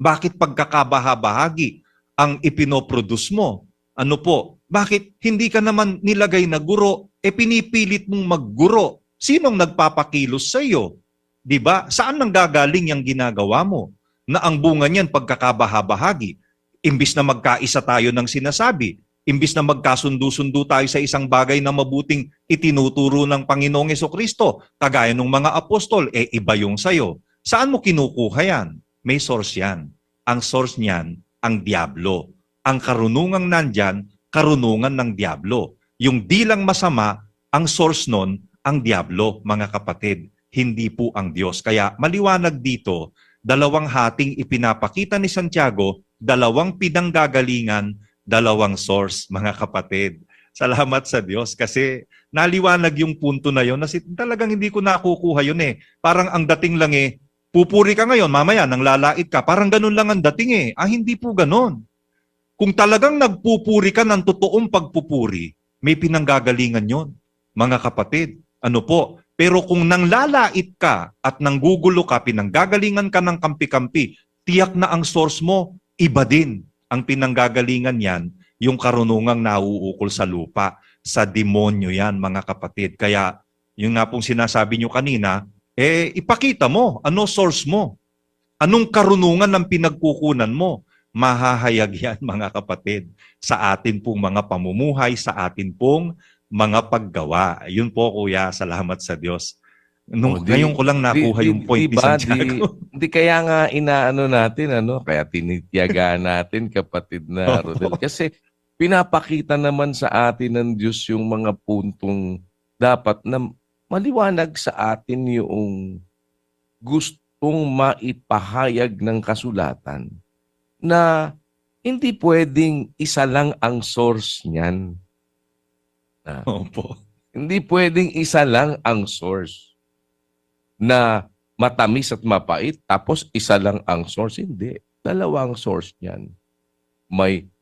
Bakit pagkakabahabahagi ang ipinoproduce mo? Ano po? Bakit hindi ka naman nilagay na guro? Pinipilit mong magguro. Sinong nagpapakilos sa iyo? Diba? Saan nang gagaling yung ginagawa mo? Na ang bunga niyan pagkakabahabahagi. Imbis na magkaisa tayo ng sinasabi, imbis na magkasundo-sundo tayo sa isang bagay na mabuting itinuturo ng Panginoong Hesukristo, kagaya ng mga apostol, iba yung sayo. Saan mo kinukuha yan? May source yan. Ang source niyan, ang diablo. Ang karunungang nandyan, karunungan ng diablo. Yung dilang masama, ang source nun, ang diablo, mga kapatid. Hindi po ang Diyos. Kaya maliwanag dito, dalawang hating ipinapakita ni Santiago, dalawang pinanggagalingan, dalawang source, mga kapatid. Salamat sa Diyos kasi naliwanag yung punto na yon na talagang hindi ko nakukuha yun Parang ang dating lang pupuri ka ngayon, mamaya nang lalait ka. Parang ganun lang ang dating hindi po ganun. Kung talagang nagpupuri ka ng totoong pagpupuri, may pinanggagalingan yon, mga kapatid. Ano po? Pero kung nanglalait ka at nanggugulo ka, pinanggagalingan ka ng kampi-kampi, tiyak na ang source mo, iba din. Ang pinanggagalingan yan, yung karunungang nauukol sa lupa, sa demonyo yan, mga kapatid. Kaya, yung nga pong sinasabi nyo kanina, ipakita mo, ano source mo? Anong karunungan ng pinagkukunan mo? Mahahayag yan, mga kapatid, sa atin pong mga pamumuhay, sa atin pong mga paggawa. Yun po, Kuya. Salamat sa Diyos. Ngayon ko lang nakuha yung point ni Santiago. Di kaya nga inaano natin, kaya tinitiyaga natin, kapatid na Rodel. Kasi pinapakita naman sa atin ng Diyos yung mga puntong dapat na maliwanag sa atin yung gustong maipahayag ng kasulatan na hindi pwedeng isa lang ang source niyan. Opo. Hindi pwedeng isa lang ang source na matamis at mapait tapos isa lang ang source. Hindi. Dalawang source niyan.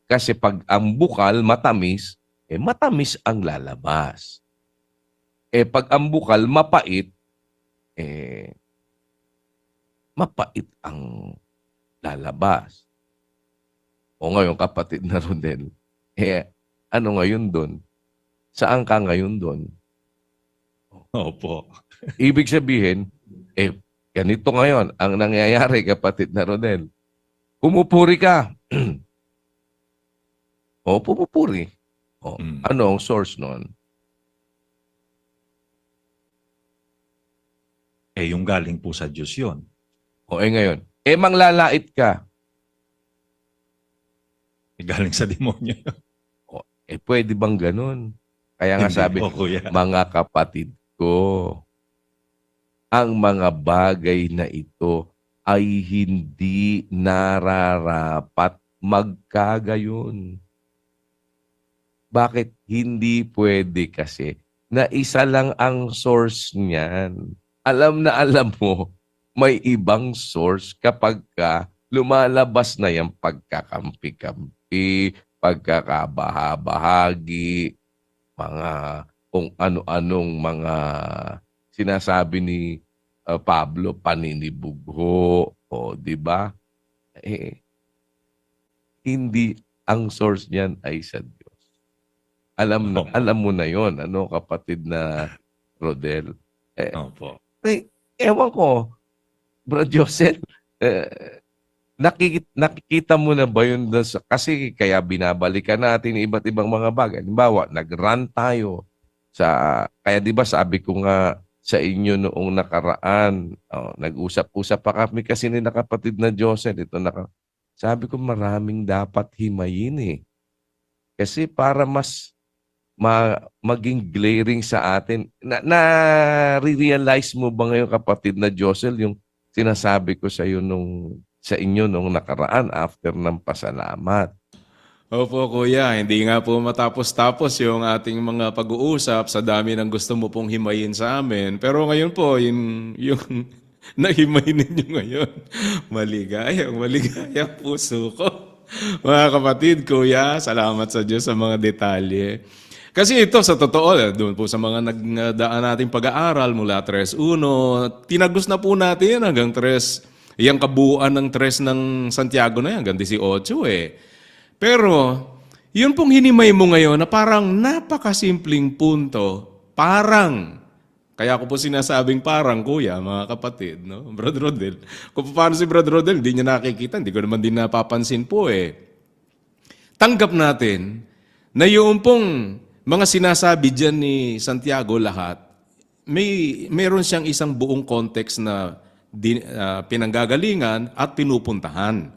Kasi pag ang bukal matamis, matamis ang lalabas. Pag ang bukal mapait, mapait ang lalabas. O ngayon, kapatid na Rodel, ano ngayon doon? Saan ka ngayon doon? Opo. Ibig sabihin, ganito ngayon ang nangyayari, kapatid na Rodel. Pumupuri ka. Pumupuri. Ano ang source nun? Yung galing po sa Diyos yun. Ngayon, manglalait ka. Galing sa demonyo yun. Pwede bang ganun? Kaya nga Hindi sabi, po, kuya. mga kapatid ko, ang mga bagay na ito ay hindi nararapat magkagayon. Bakit hindi pwede kasi na isa lang ang source niyan? Alam na alam mo, may ibang source kapag ka lumalabas na yung pagkakampi-kampi, pagkakabaha-bahagi, mga kung ano-anong mga sinasabi ni Pablo, paninibugho, di ba? Hindi ang source niyan ay sa Diyos. Alam mo na yon, kapatid na Rodel. Opo. Ewan ko, Bro Joseph, nakikita mo na ba yun kasi kaya binabalikan natin iba't ibang mga bagay. Halimbawa, nag-run tayo kaya di ba sabi ko nga sa inyo noong nakaraan, nag-usap-usap pa kami kasi ni kapatid na Joseph, sabi ko maraming dapat himayin Kasi para mas maging glaring sa atin. Na-realize mo ba ngayon, kapatid na Josel, yung sinasabi ko sa inyo nung nakaraan after ng pasalamat? Opo, kuya. Hindi nga po matapos-tapos yung ating mga pag-uusap sa dami ng gusto mo pong himayin sa amin. Pero ngayon po, yung nahimayin ninyo ngayon, maligayang puso ko. Mga kapatid, kuya, salamat sa Diyos sa mga detalye. Kasi ito, sa totoo, doon po sa mga nagdaan nating pag-aaral mula 3.1, tinagos na po natin hanggang 3, yung kabuuan ng 3 ng Santiago na yan, hanggang 18 Pero, yun pong hinimay mo ngayon na parang napakasimpleng punto, kaya ko po sinasabing parang, kuya, mga kapatid, no? Brad Rodel. Kung paano si Brad Rodel, hindi niya nakikita, hindi ko naman din napapansin po Tanggap natin na yung pong mga sinasabi dyan ni Santiago lahat, meron siyang isang buong context na pinanggagalingan at pinupuntahan.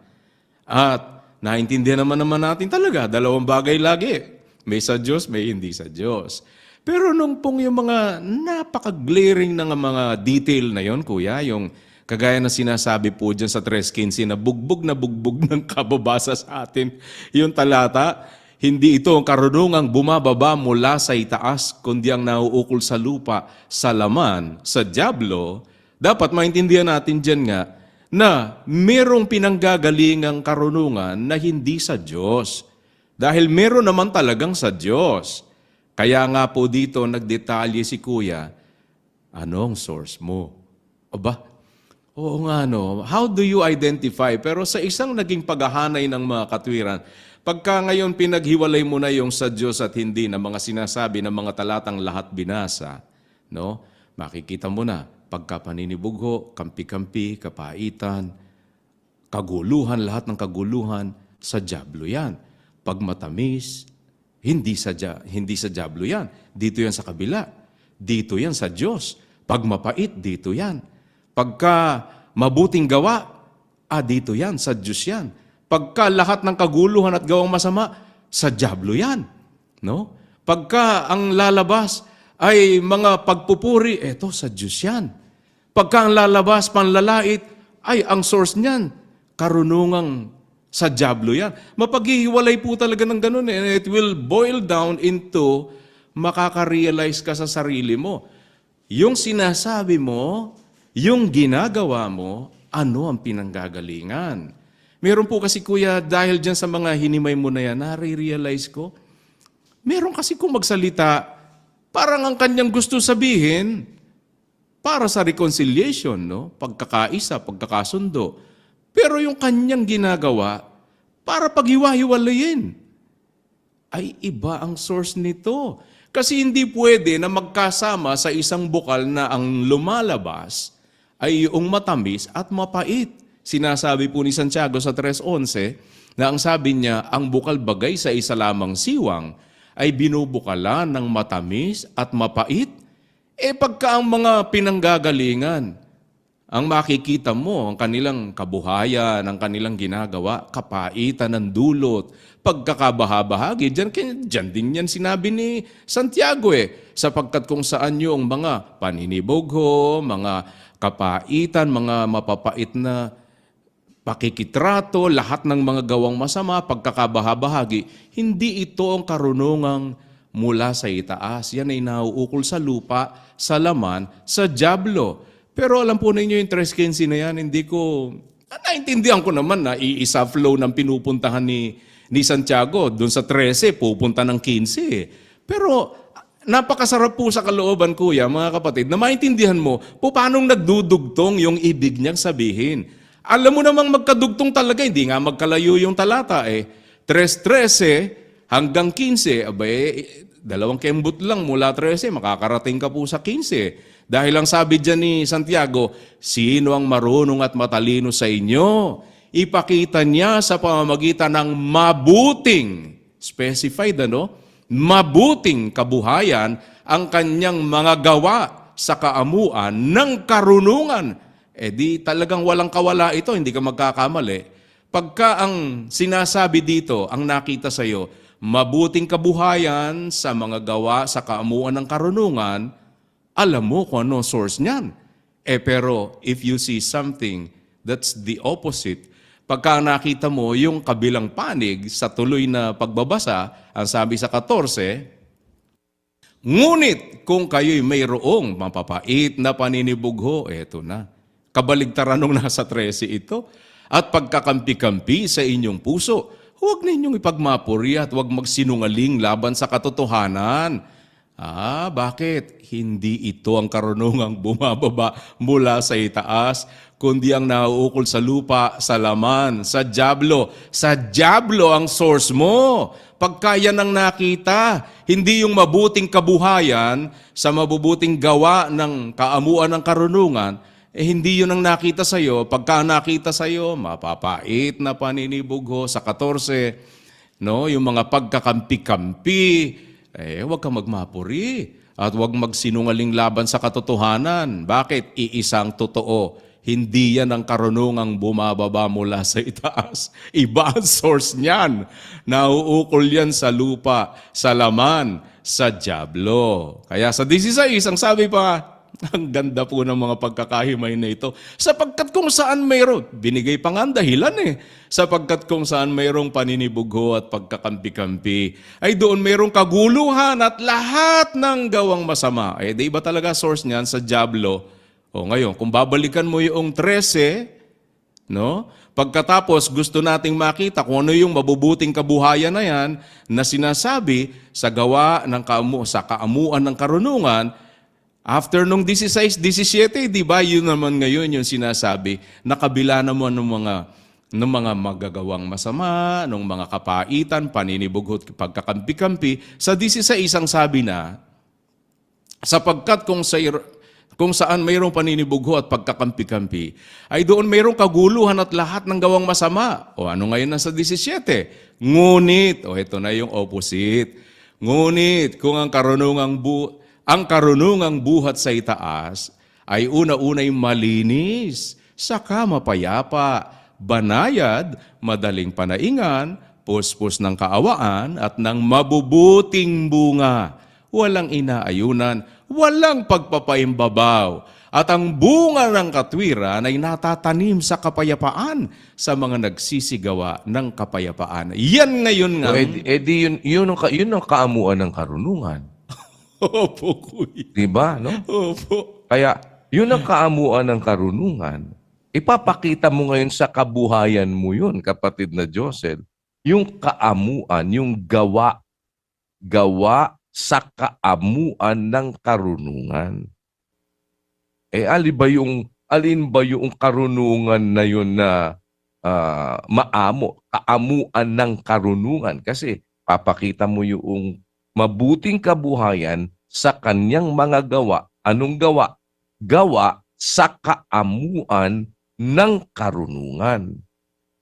At naintindihan naman natin talaga, dalawang bagay lagi. May sa Diyos, may hindi sa Diyos. Pero nung pong yung mga napaka-glaring na mga detail na yon, kuya, yung kagaya na sinasabi po dyan sa 3.15 na bugbog ng kababasa sa atin, yung talata, hindi ito ang karunungang bumababa mula sa itaas, kundi ang nauukol sa lupa, sa laman, sa dyablo. Dapat maintindihan natin dyan nga na merong pinanggagalingang karunungan na hindi sa Diyos. Dahil meron naman talagang sa Diyos. Kaya nga po dito nagdetalye si Kuya, anong source mo? Aba, oo nga how do you identify? Pero sa isang naging paghahanay ng mga katwiran, pagka ngayon pinaghiwalay mo na yung sa Diyos at hindi na mga sinasabi ng mga talatang lahat binasa, makikita mo na pagka paninibugho, kampi-kampi, kapaitan, kaguluhan, lahat ng kaguluhan, sa dyablo yan. Pag matamis, hindi sa dyablo yan. Dito yan sa kabila. Dito yan sa Diyos. Pag mapait, dito yan. Pagka mabuting gawa, dito yan, sa Diyos yan. Pagka lahat ng kaguluhan at gawang masama, sa dyablo yan. Pagka ang lalabas ay mga pagpupuri, eto sa Diyos yan. Pagka ang lalabas, panlalait, ay ang source niyan, karunungang sa dyablo yan. Mapaghihiwalay po talaga ng ganun and it will boil down into makaka-realize ka sa sarili mo. Yung sinasabi mo, yung ginagawa mo, ano ang pinanggagalingan? Meron po kasi kuya, dahil dyan sa mga hinimay mo na yan, nare-realize ko, meron kasi kung magsalita, parang ang kanyang gusto sabihin, para sa reconciliation, no? Pagkakaisa, pagkakasundo. Pero yung kanyang ginagawa, para paghiwa-hiwalayin, ay iba ang source nito. Kasi hindi pwede na magkasama sa isang bukal na ang lumalabas ay yung matamis at mapait. Sinasabi po ni Santiago sa 3:11 na ang sabi niya, ang bukal bagay sa isa lamang siwang ay binubukalan ng matamis at mapait. Pagka ang mga pinanggagalingan, ang makikita mo, ang kanilang kabuhayan, ang kanilang ginagawa, kapaitan ng dulot, pagkakabahabahagi, dyan din yan sinabi ni Santiago sapagkat kung saan yung mga paninibugho, mga kapaitan, mga mapapait na pakikitrato, lahat ng mga gawang masama, pagkakabahabahagi, hindi ito ang karunungang mula sa itaas. Yan ay nauukol sa lupa, sa laman, sa dyablo. Pero alam po ninyo yung 3:15 na yan, hindi ko, naintindihan ko naman na iisa flow ng pinupuntahan ni Santiago. Doon sa 13, pupunta ng 15. Pero napakasarap po sa kalooban, kuya, mga kapatid, na maintindihan mo po paano nagdudugtong yung ibig niyang sabihin. Alam mo namang magkadugtong talaga, hindi nga magkalayo yung talata 3:13 hanggang 15, dalawang kembot lang mula 13, makakarating ka po sa 15. Dahil ang sabi dyan ni Santiago, sino ang marunong at matalino sa inyo? Ipakita niya sa pamamagitan ng mabuting, specified mabuting kabuhayan ang kanyang mga gawa sa kaamuan ng karunungan. Di talagang walang kawala ito, hindi ka magkakamali. Pagka ang sinasabi dito, ang nakita sa iyo, mabuting kabuhayan sa mga gawa sa kaamuan ng karunungan, alam mo kung ano source niyan. Pero if you see something that's the opposite, pagka nakita mo yung kabilang panig sa tuloy na pagbabasa, ang sabi sa 14, ngunit kung kayo'y mayroong mapapait na paninibugho, eto na. Kabaligtaran nung nasa 13 ito. At pagkakampi-kampi sa inyong puso, huwag ninyong ipagmapuri at huwag magsinungaling laban sa katotohanan. Bakit? Hindi ito ang karunungang bumababa mula sa itaas, kundi ang nauukol sa lupa, sa laman, sa dyablo. Sa dyablo ang source mo. Pagka yan ang nakita, hindi yung mabuting kabuhayan sa mabubuting gawa ng kaamuan ng karunungan, hindi yun ang nakita sa'yo. Pagka nakita sa'yo, mapapait na paninibugho sa 14, yung mga pagkakampi-kampi, huwag kang magmapuri at huwag magsinungaling laban sa katotohanan. Bakit? Iisang totoo. Hindi yan ang karunungang bumababa mula sa itaas. Iba ang source niyan. Nauukol yan sa lupa, sa laman, sa dyablo. Kaya sa 16, ang sabi pa, ang ganda po ng mga pagkakahimay na ito. Sapagkat kung saan mayroon, binigay pa nga ang dahilan sapagkat kung saan mayroong paninibugho at pagkakampi-kampi, ay doon mayroong kaguluhan at lahat ng gawang masama. Di ba talaga source niyan sa dyablo? Ngayon, kung babalikan mo yung 13, pagkatapos gusto nating makita kung ano yung mabubuting kabuhayan na yan na sinasabi sa gawa ng sa kaamuan ng karunungan. After nung 16, 17, di ba, yun naman ngayon yung sinasabi, nakabila naman ng mga magagawang masama, ng mga kapaitan, paninibugho, pagkakampi-kampi. Sa 16, ang sabi na, sapagkat kung saan mayroong paninibugho at pagkakampi-kampi, ay doon mayroong kaguluhan at lahat ng gawang masama. Ano ngayon na sa 17? Ngunit, ito na yung opposite. Ngunit, kung ang karunungang buhat sa itaas ay una-unay malinis, saka mapayapa, banayad, madaling panaingan, puspos ng kaawaan at ng mabubuting bunga, walang inaayunan, walang pagpapaimbabaw, at ang bunga ng katwiran ay natatanim sa kapayapaan sa mga nagsisigawa ng kapayapaan. Yan ngayon nga. Yun ang kaamuan ng karunungan. Opo, kuya. Diba, no? Opo. Kaya, yun ang kaamuan ng karunungan. Ipapakita mo ngayon sa kabuhayan mo yun, kapatid na Josel, yung kaamuan, yung gawa gawa sa kaamuan ng karunungan. Alin ba yung karunungan na yun na kaamuan ng karunungan? Kasi papakita mo yung mabuting kabuhayan sa kanyang mga gawa. Anong gawa? Gawa sa kaamuan ng karunungan.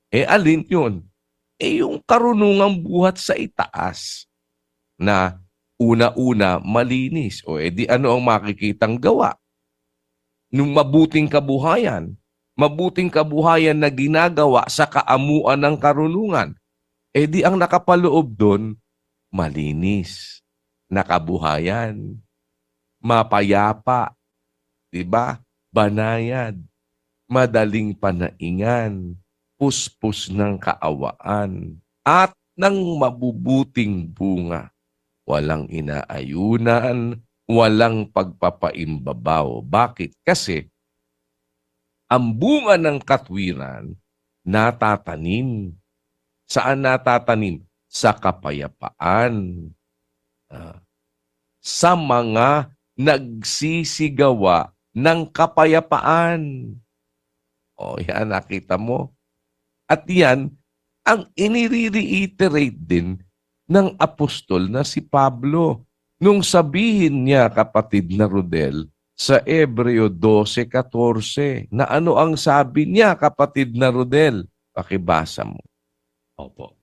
Alin yun? Yung karunungang buhat sa itaas na una-una malinis. Di ano ang makikitang gawa? Nung mabuting kabuhayan na ginagawa sa kaamuan ng karunungan. Di ang nakapaloob doon, malinis, nakabuhayan, mapayapa, diba? Banayad, madaling panaingan, puspos ng kaawaan, at ng mabubuting bunga. Walang inaayunan, walang pagpapaimbabaw. Bakit? Kasi ang bunga ng katwiran natatanim. Saan natatanim? Sa kapayapaan. Sa mga nagsisigawa ng kapayapaan. Yan, nakita mo. At yan, ang inire-reiterate din ng apostol na si Pablo. Nung sabihin niya, kapatid na Rodel, sa Hebreo 12:14, na ano ang sabi niya, kapatid na Rodel? Pakibasa mo. Opo.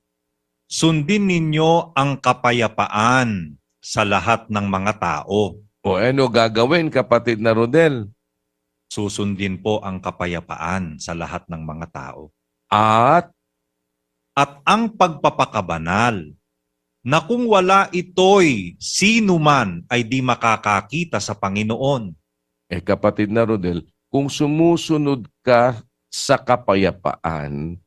Sundin ninyo ang kapayapaan sa lahat ng mga tao. Ano gagawin, kapatid na Rodel? Susundin po ang kapayapaan sa lahat ng mga tao. At Ang pagpapakabanal, na kung wala ito'y sino man ay di makakakita sa Panginoon. kapatid na Rodel, kung sumusunod ka sa kapayapaan,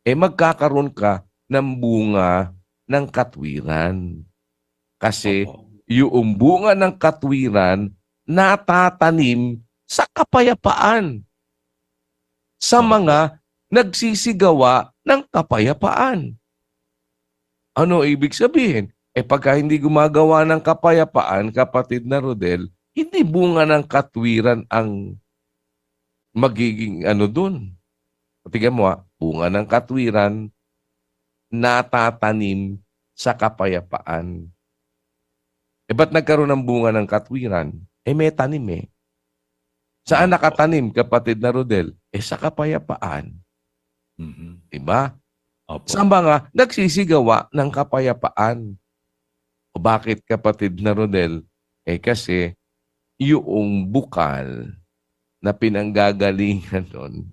magkakaroon ka ng bunga ng katwiran. Kasi Opo. yung bunga ng katwiran natatanim sa kapayapaan. Sa mga nagsisigawa ng kapayapaan. Ano ibig sabihin? Pagka hindi gumagawa ng kapayapaan, kapatid na Rodel, hindi bunga ng katwiran ang magiging dun. Tingnan mo, bunga ng katwiran natatanim sa kapayapaan. Ba't nagkaroon ng bunga ng katwiran? May tanim . Saan nakatanim, kapatid na Rodel? Sa kapayapaan. Mhm. Diba? Opo. Sa mga nagsisigawa ng kapayapaan. Bakit, kapatid na Rodel? Kasi yung bukal na pinanggagalingan nun,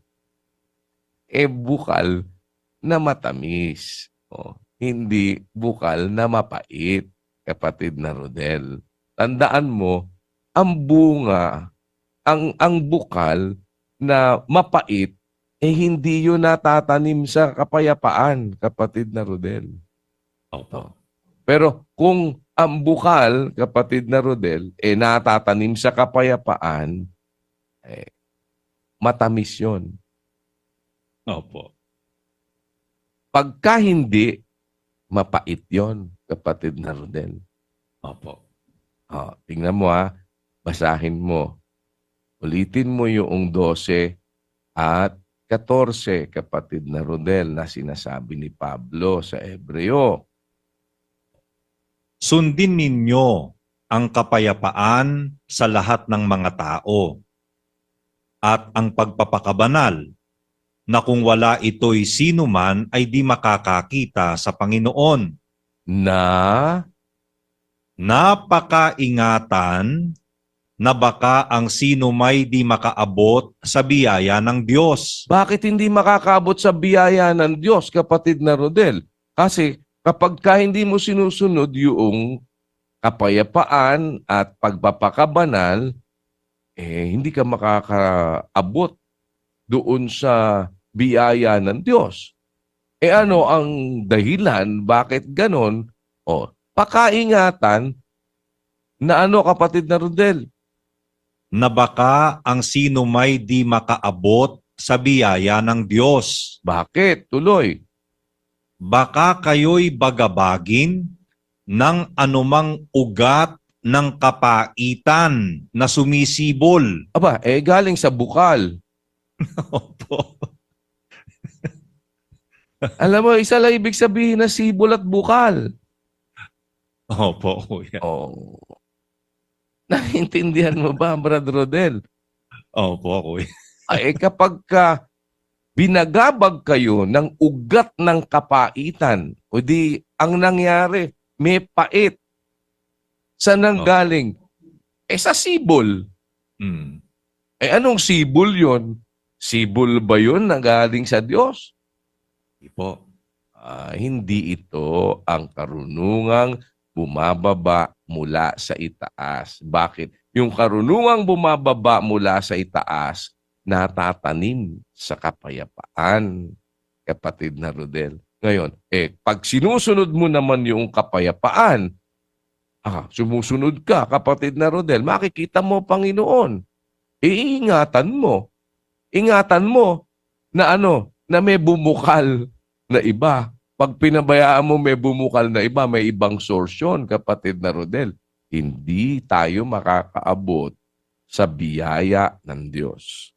bukal na matamis. Hindi bukal na mapait, kapatid na Rodel. Tandaan mo, ang bunga, ang bukal na mapait, hindi yun natatanim sa kapayapaan, kapatid na Rodel. Opo. Pero kung ang bukal, kapatid na Rodel, natatanim sa kapayapaan, matamis yun. Opo. Pagka hindi, mapait yon, kapatid na Rodel. Opo. Tingnan mo basahin mo. Ulitin mo yung 12 at 14, kapatid na Rodel, na sinasabi ni Pablo sa Hebreo. Sundin ninyo ang kapayapaan sa lahat ng mga tao at ang pagpapakabanal, na kung wala ito'y sino man ay di makakakita sa Panginoon. Na Napakaingatan na baka ang sino may di makaabot sa biyaya ng Diyos. bakit hindi makakaabot sa biyaya ng Diyos, kapatid na Rodel? Kasi kapag hindi mo sinusunod yung kapayapaan at pagpapakabanal, hindi ka makakaabot doon sa biyaya ng Diyos. Ano ang dahilan? Bakit ganon? Pakaingatan na kapatid na Rodel? Na baka ang sino may di makaabot sa biyaya ng Diyos. Bakit? Tuloy. Baka kayo'y bagabagin ng anumang ugat ng kapaitan na sumisibol. Aba, galing sa bukal. Opo. Alam mo, isa lang ibig sabihin na sibol at bukal. Opo, kuya. Oh. Naintindihan mo ba, Brad Rodel? Opo, kuya. Kapag binagabag kayo ng ugat ng kapaitan, o di ang nangyari, may pait. Saan nang galing? Sa sibol. Mm. Anong sibol yon? Sibol ba yun na galing sa Diyos? Po. Hindi ito ang karunungang bumababa mula sa itaas. Bakit? Yung karunungang bumababa mula sa itaas, natatanim sa kapayapaan, kapatid na Rodel. Ngayon, pag sinusunod mo naman yung kapayapaan, sumusunod ka, kapatid na Rodel, makikita mo, Panginoon. Iingatan mo. Ingatan mo na na may bumukal na iba. Pag pinabayaan mo may bumukal na iba, may ibang source yun, kapatid na Rodel. Hindi tayo makakaabot sa biyaya ng Diyos.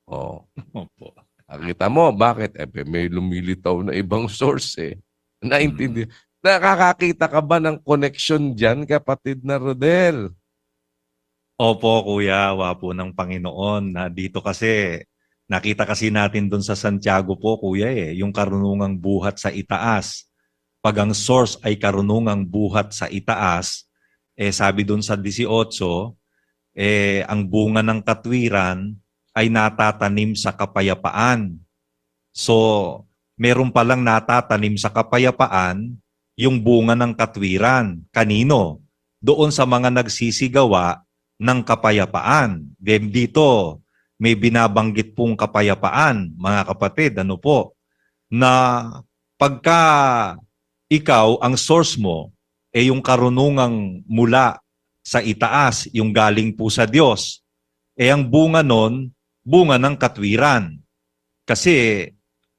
Opo. Nakita mo, bakit? May lumilitaw na ibang source Naintindi. Nakakakita ka ba ng connection dyan, kapatid na Rodel? Opo, kuya. Awa po ng Panginoon na dito kasi nakita kasi natin doon sa Santiago po, kuya, yung karunungang buhat sa itaas. Pag ang source ay karunungang buhat sa itaas, sabi doon sa 18, ang bunga ng katwiran ay natatanim sa kapayapaan. So, meron palang natatanim sa kapayapaan yung bunga ng katwiran. Kanino? Doon sa mga nagsisigawa ng kapayapaan. Then dito, may binabanggit pong kapayapaan, mga kapatid, na pagka ikaw, ang source mo, yung karunungang mula sa itaas, yung galing po sa Diyos, ang bunga nun, bunga ng katwiran. Kasi,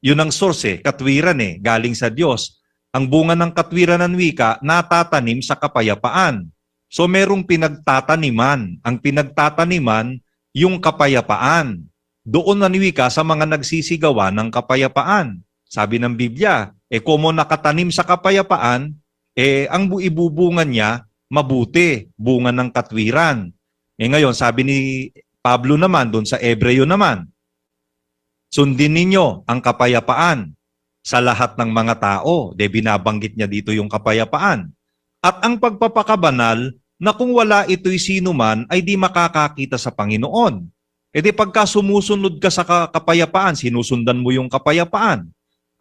yun ang source katwiran galing sa Diyos. Ang bunga ng katwiran ng wika, natatanim sa kapayapaan. So, merong pinagtataniman. Ang pinagtataniman, yung kapayapaan. Doon naniwika sa mga nagsisigawa ng kapayapaan. Sabi ng Biblia, kung nakatanim sa kapayapaan, ang ibubungan niya, mabuti, bunga ng katwiran. Ngayon, sabi ni Pablo naman, doon sa Ebreo naman, sundin ninyo ang kapayapaan sa lahat ng mga tao. Binabanggit niya dito yung kapayapaan. At ang pagpapakabanal, na kung wala ito'y sino man, ay di makakakita sa Panginoon. Pagka sumusunod ka sa kapayapaan, sinusundan mo yung kapayapaan,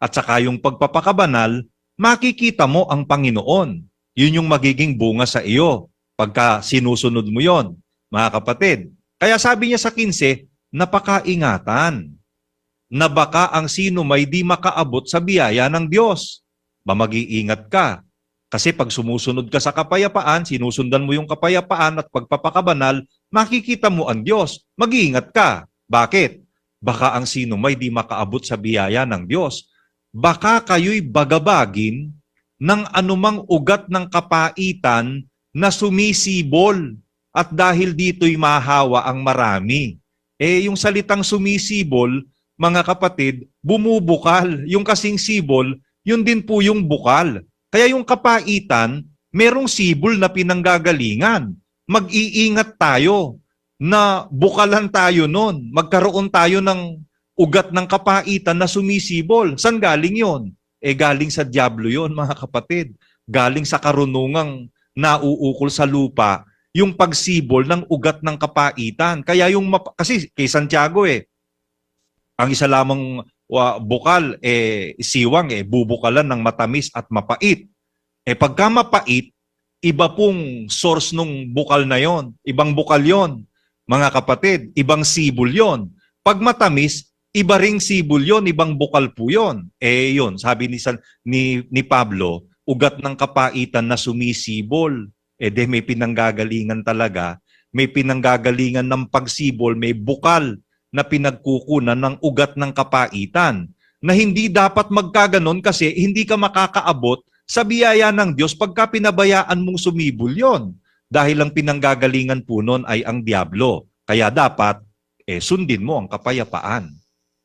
at saka yung pagpapakabanal, makikita mo ang Panginoon. Yun yung magiging bunga sa iyo, pagka sinusunod mo yon, mga kapatid. Kaya sabi niya sa 15, napakaingatan, na baka ang sino may di makaabot sa biyaya ng Diyos. Mag-iingat ka. Kasi pag sumusunod ka sa kapayapaan, sinusundan mo yung kapayapaan at pagpapakabanal, makikita mo ang Diyos. Mag-iingat ka. Bakit? Baka ang sino may di makaabot sa biyaya ng Diyos. Baka kayo'y bagabagin ng anumang ugat ng kapaitan na sumisibol at dahil dito'y mahawa ang marami. Yung salitang sumisibol, mga kapatid, bumubukal. Yung kasing sibol, yun din po yung bukal. Kaya yung kapaitan, merong sibol na pinanggagalingan. Mag-iingat tayo na bukalan tayo nun. Magkaroon tayo ng ugat ng kapaitan na sumisibol. San galing yon? Galing sa dyablo yon, mga kapatid. Galing sa karunungang nauukol sa lupa, yung pagsibol ng ugat ng kapaitan. Kaya kasi kay Santiago ang isa lamang bukal, siwang, bubukalan ng matamis at mapait. Pagka mapait, iba pong source nung bukal na yon. Ibang bukal yon, mga kapatid. Ibang sibol yon. Pag matamis, iba ring sibol yon, ibang bukal po yon. Yun, sabi ni Pablo, ugat ng kapaitan na sumisibol. May pinanggagalingan talaga. May pinanggagalingan ng pagsibol, may bukal na pinagkukunan ng ugat ng kapaitan na hindi dapat magkaganon kasi hindi ka makakaabot sa biyaya ng Diyos pagka pinabayaan mong sumibol yon. Dahil ang pinanggagalingan po nun ay ang diablo. Kaya dapat sundin mo ang kapayapaan.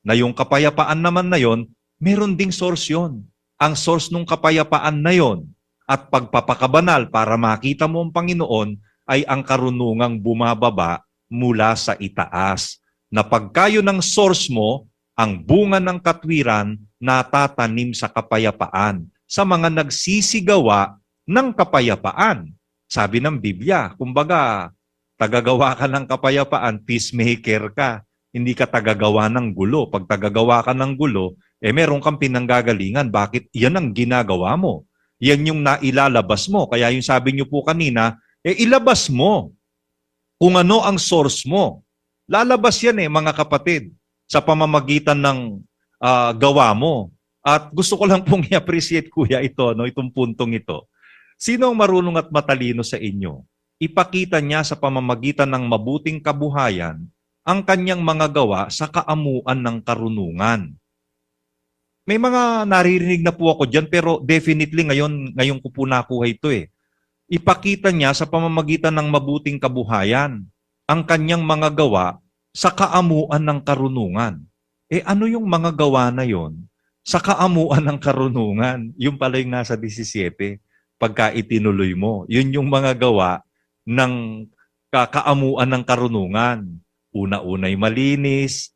Na yung kapayapaan naman na yon, meron ding source yon. Ang source ng kapayapaan na yon at pagpapakabanal para makita mo ang Panginoon ay ang karunungang bumababa mula sa itaas. Na pagkayo ng source mo, ang bunga ng katwiran natatanim sa kapayapaan sa mga nagsisigawa ng kapayapaan. Sabi ng Biblia, kumbaga, tagagawa ka ng kapayapaan, peacemaker ka. Hindi ka tagagawa ng gulo. Pag tagagawa ka ng gulo, meron kang pinanggagalingan. Bakit? Yan ang ginagawa mo. Yan yung nailalabas mo. Kaya yung sabi niyo po kanina, ilabas mo kung ano ang source mo. Lalabas yan mga kapatid, sa pamamagitan ng gawa mo. At gusto ko lang pong i-appreciate, Kuya, itong puntong ito. Sino ang marunong at matalino sa inyo? Ipakita niya sa pamamagitan ng mabuting kabuhayan ang kanyang mga gawa sa kaamuan ng karunungan. May mga naririnig na po ako dyan, pero definitely ngayon ko po nakuha ito Ipakita niya sa pamamagitan ng mabuting kabuhayan ang kanyang mga gawa sa kaamuan ng karunungan. Ano yung mga gawa na yon? Sa kaamuan ng karunungan, yung pala yung nasa 17, pagka itinuloy mo. Yun yung mga gawa ng kaamuan ng karunungan. Una-unay malinis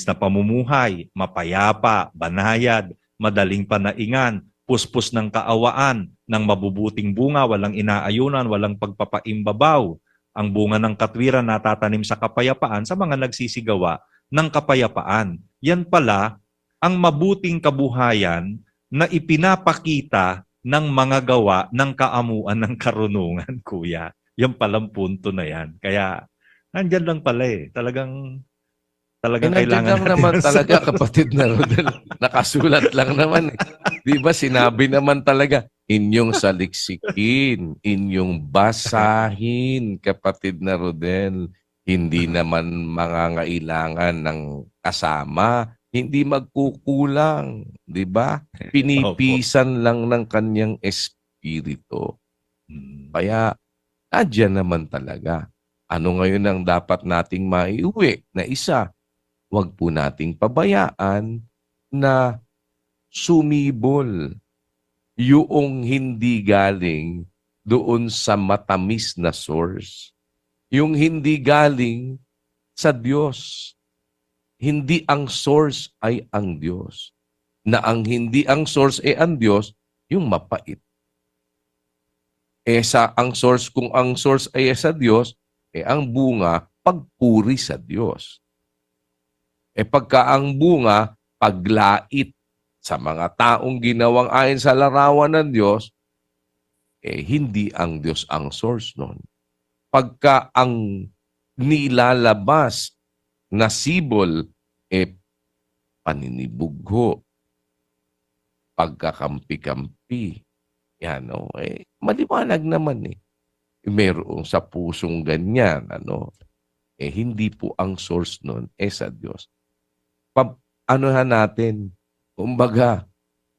na pamumuhay, mapayapa, banayad, madaling panaingan, puspos ng kaawaan, ng mabubuting bunga, walang inaayunan, walang pagpapaimbabaw. Ang bunga ng katwiran natatanim sa kapayapaan sa mga nagsisigawa ng kapayapaan. Yan pala ang mabuting kabuhayan na ipinapakita ng mga gawa ng kaamuan ng karunungan, Kuya. Yan palang punto na yan. Kaya, nandyan lang pala Talagang Nandiyan kailangan lang naman talaga, kapatid na Rodel. Nakasulat lang naman Di ba sinabi naman talaga, inyong saliksikin, inyong basahin, kapatid na Rodel. Hindi naman mangangailangan ng kasama, hindi magkukulang, di ba? Pinipisan lang ng kanyang espiritu. Kaya, nandiyan naman talaga. Ano ngayon ang dapat nating maiuwi na isa? Huwag po nating pabayaan na sumibol yung hindi galing doon sa matamis na source. Yung hindi galing sa Diyos. Hindi ang source ay ang Diyos. Na ang hindi ang source ay ang Diyos, yung mapait. Kung ang source ay sa Diyos, ang bunga, pagpuri sa Diyos. Pagka ang bunga, paglait sa mga taong ginawang ayon sa larawan ng Diyos, hindi ang Diyos ang source nun. Pagka ang nilalabas na sibol, paninibugho, pagkakampi-kampi, yan, maliwanag naman Mayroong sa pusong ganyan, hindi po ang source nun, sa Diyos. Anuhan natin, kumbaga,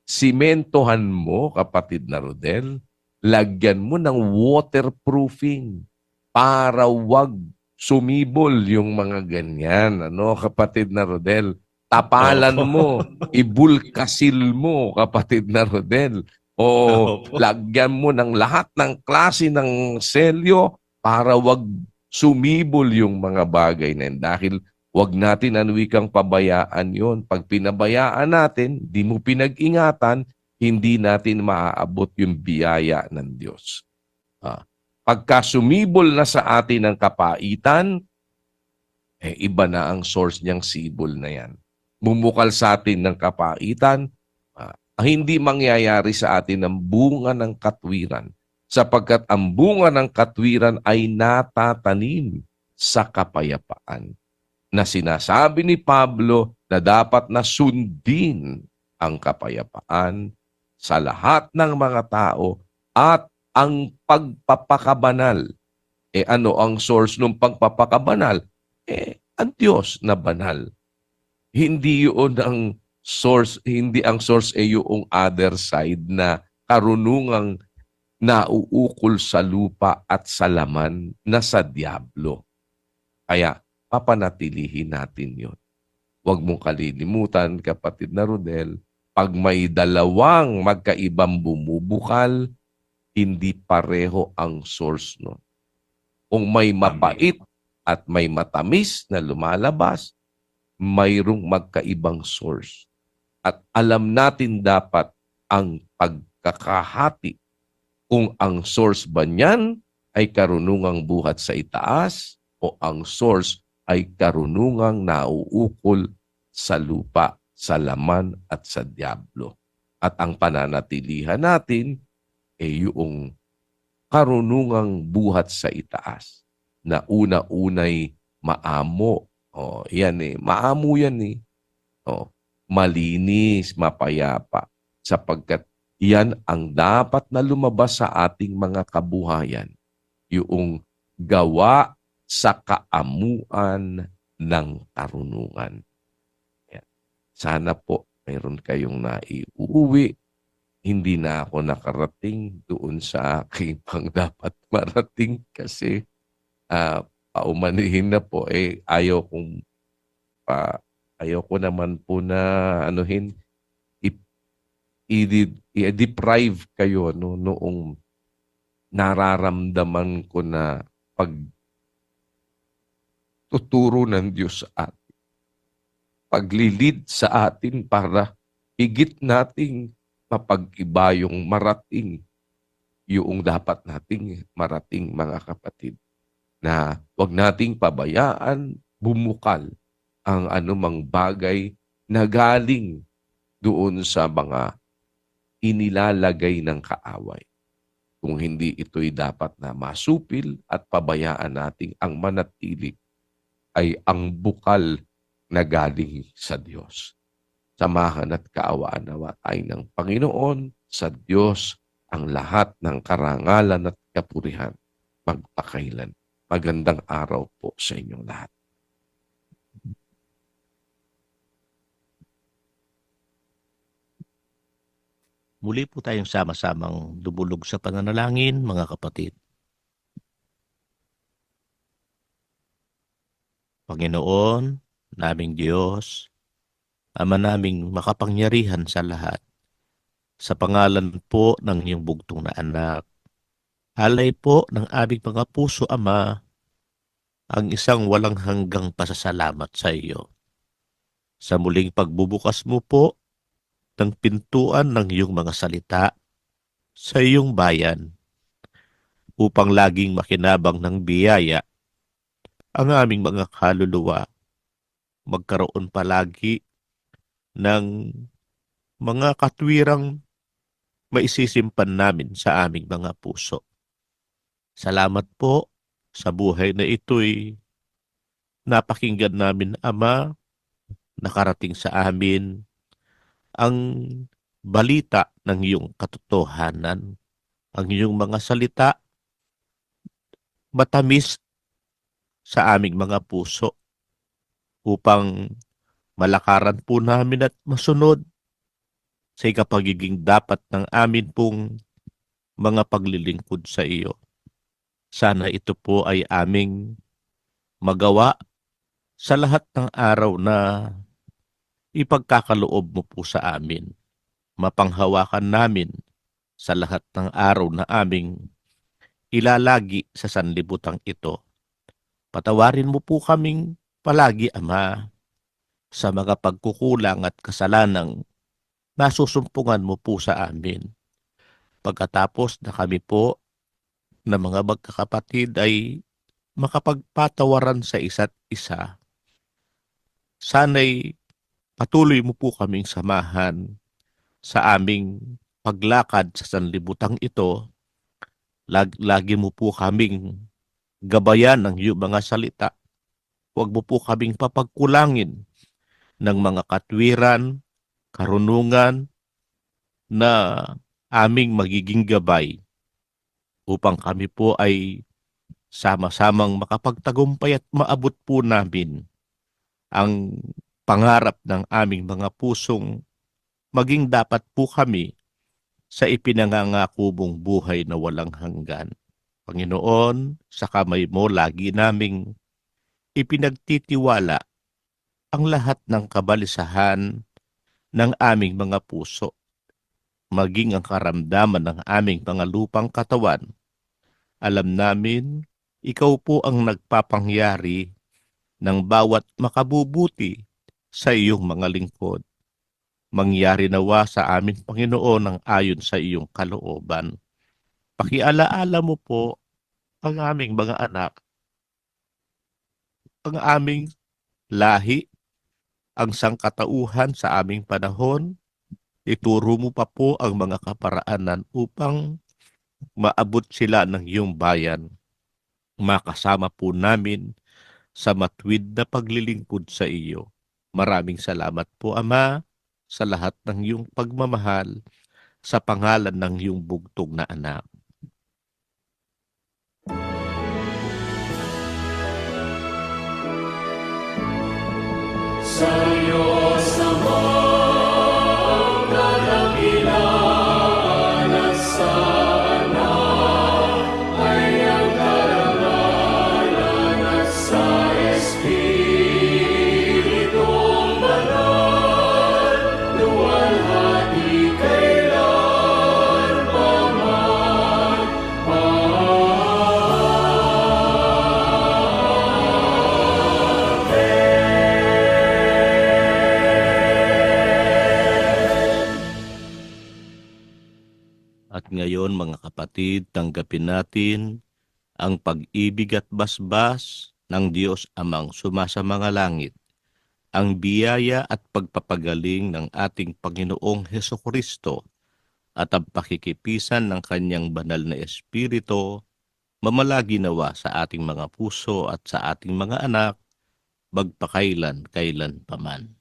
simentohan mo, kapatid na Rodel, lagyan mo ng waterproofing para wag sumibol yung mga ganyan, kapatid na Rodel. Tapalan mo, ibulkasil mo, kapatid na Rodel. O lagyan mo ng lahat ng klase ng selyo para wag sumibol yung mga bagay na yun. Dahil wag natin anwikang pabayaan yon. Pag pinabayaan natin, di mo pinag-ingatan, hindi natin maaabot yung biyaya ng Diyos. Pagka sumibol na sa atin ang kapaitan, iba na ang source niyang sibol na yan. Bumukal sa atin ng kapaitan, hindi mangyayari sa atin ang bunga ng katwiran, sapagkat ang bunga ng katwiran ay natatanim sa kapayapaan, na sinasabi ni Pablo na dapat na sundin ang kapayapaan sa lahat ng mga tao at ang pagpapakabanal. Ano ang source ng pagpapakabanal? Ang Diyos na banal. Hindi yun ang source, hindi ang source yung other side na karunungang nauukol sa lupa at sa laman na sa diablo. Kaya papanatilihin natin yon. Huwag mong kalilimutan, kapatid na Rodel, pag may dalawang magkaibang bumubukal, hindi pareho ang source nun. Kung may mapait at may matamis na lumalabas, mayroong magkaibang source. At alam natin dapat ang pagkakahati kung ang source ba niyan ay karunungang buhat sa itaas o ang source ay karunungang nauukol sa lupa, sa laman at sa diablo. At ang pananatilihan natin ay yung karunungang buhat sa itaas na una-unay maamo. Yan maamo yan malinis, mapayapa, sapagkat yan ang dapat na lumabas sa ating mga kabuhayan, yung gawa sa kaamuan ng karunungan. Yan. Sana po mayroon kayong naiuwi. Hindi na ako nakarating doon sa aking pang dapat marating kasi paumanihin na po. Ayaw ko naman po na i-deprive kayo noong nararamdaman ko na pagtuturo ng Diyos sa atin. Paglilid sa atin para higit nating mapag-iba yung marating, yung dapat nating marating, mga kapatid. Na wag nating pabayaan bumukal ang anumang bagay na galing doon sa mga inilalagay ng kaaway. Kung hindi ito'y dapat na masupil at pabayaan nating ang manatili ay ang bukal na galing sa Diyos. Samahan at kaawaan nawa tayo ng Panginoon. Sa Diyos ang lahat ng karangalan at kapurihan magpakailan. Magandang araw po sa inyong lahat. Muli po tayong sama-samang dumulog sa pananalangin, mga kapatid. Panginoon, naming Diyos, Ama naming makapangyarihan sa lahat, sa pangalan po ng iyong bugtong na anak, alay po ng aming mga puso, Ama, ang isang walang hanggang pasasalamat sa iyo. Sa muling pagbubukas mo po ng pintuan ng iyong mga salita sa iyong bayan, upang laging makinabang ng biyaya ang aming mga kaluluwa, magkaroon palagi ng mga katwirang maisisimpan namin sa aming mga puso. Salamat po sa buhay na ito'y napakinggan namin, Ama, nakarating sa amin ang balita ng iyong katotohanan, ang iyong mga salita, matamis sa aming mga puso upang malakaran po namin at masunod sa ikapagiging dapat ng amin pong mga paglilingkod sa iyo. Sana ito po ay aming magawa sa lahat ng araw na ipagkakaloob mo po sa amin. Mapanghawakan namin sa lahat ng araw na aming ilalagi sa sanlibutang ito. Patawarin mo po kaming palagi, Ama, sa mga pagkukulang at kasalanang nasusumpungan mo po sa amin. Pagkatapos na kami po na mga magkakapatid ay makapagpatawaran sa isa't isa, sana'y patuloy mo po kaming samahan sa aming paglakad sa sanlibutang ito. Lagi mo po kaming gabayan ng iyong mga salita. Huwag mo po kaming papagkulangin ng mga katwiran, karunungan na aming magiging gabay upang kami po ay sama-samang makapagtagumpay at maabot po namin ang pangarap ng aming mga pusong maging dapat po kami sa ipinangangako mong buhay na walang hanggan. Panginoon, sa kamay mo lagi naming ipinagtitiwala ang lahat ng kabalisahan ng aming mga puso, maging ang karamdaman ng aming mga lupang katawan. Alam namin, ikaw po ang nagpapangyari ng bawat makabubuti sa iyong mga lingkod. Mangyari nawa sa amin, Panginoon, ang ayon sa iyong kalooban. Pakialaala mo po ang aming mga anak, ang aming lahi, ang sangkatauhan sa aming panahon. Ituro mo pa po ang mga kaparaanan upang maabot sila ng iyong bayan. Makasama po namin sa matuwid na paglilingkod sa iyo. Maraming salamat po, Ama, sa lahat ng iyong pagmamahal sa pangalan ng iyong bugtong na anak. At ngayon, mga kapatid, tanggapin natin ang pag-ibig at basbas ng Diyos Amang sumasa mga langit, ang biyaya at pagpapagaling ng ating Panginoong Hesukristo at ang pakikipisan ng Kanyang banal na Espiritu, mamalagi nawa sa ating mga puso at sa ating mga anak, magpakailan-kailan paman.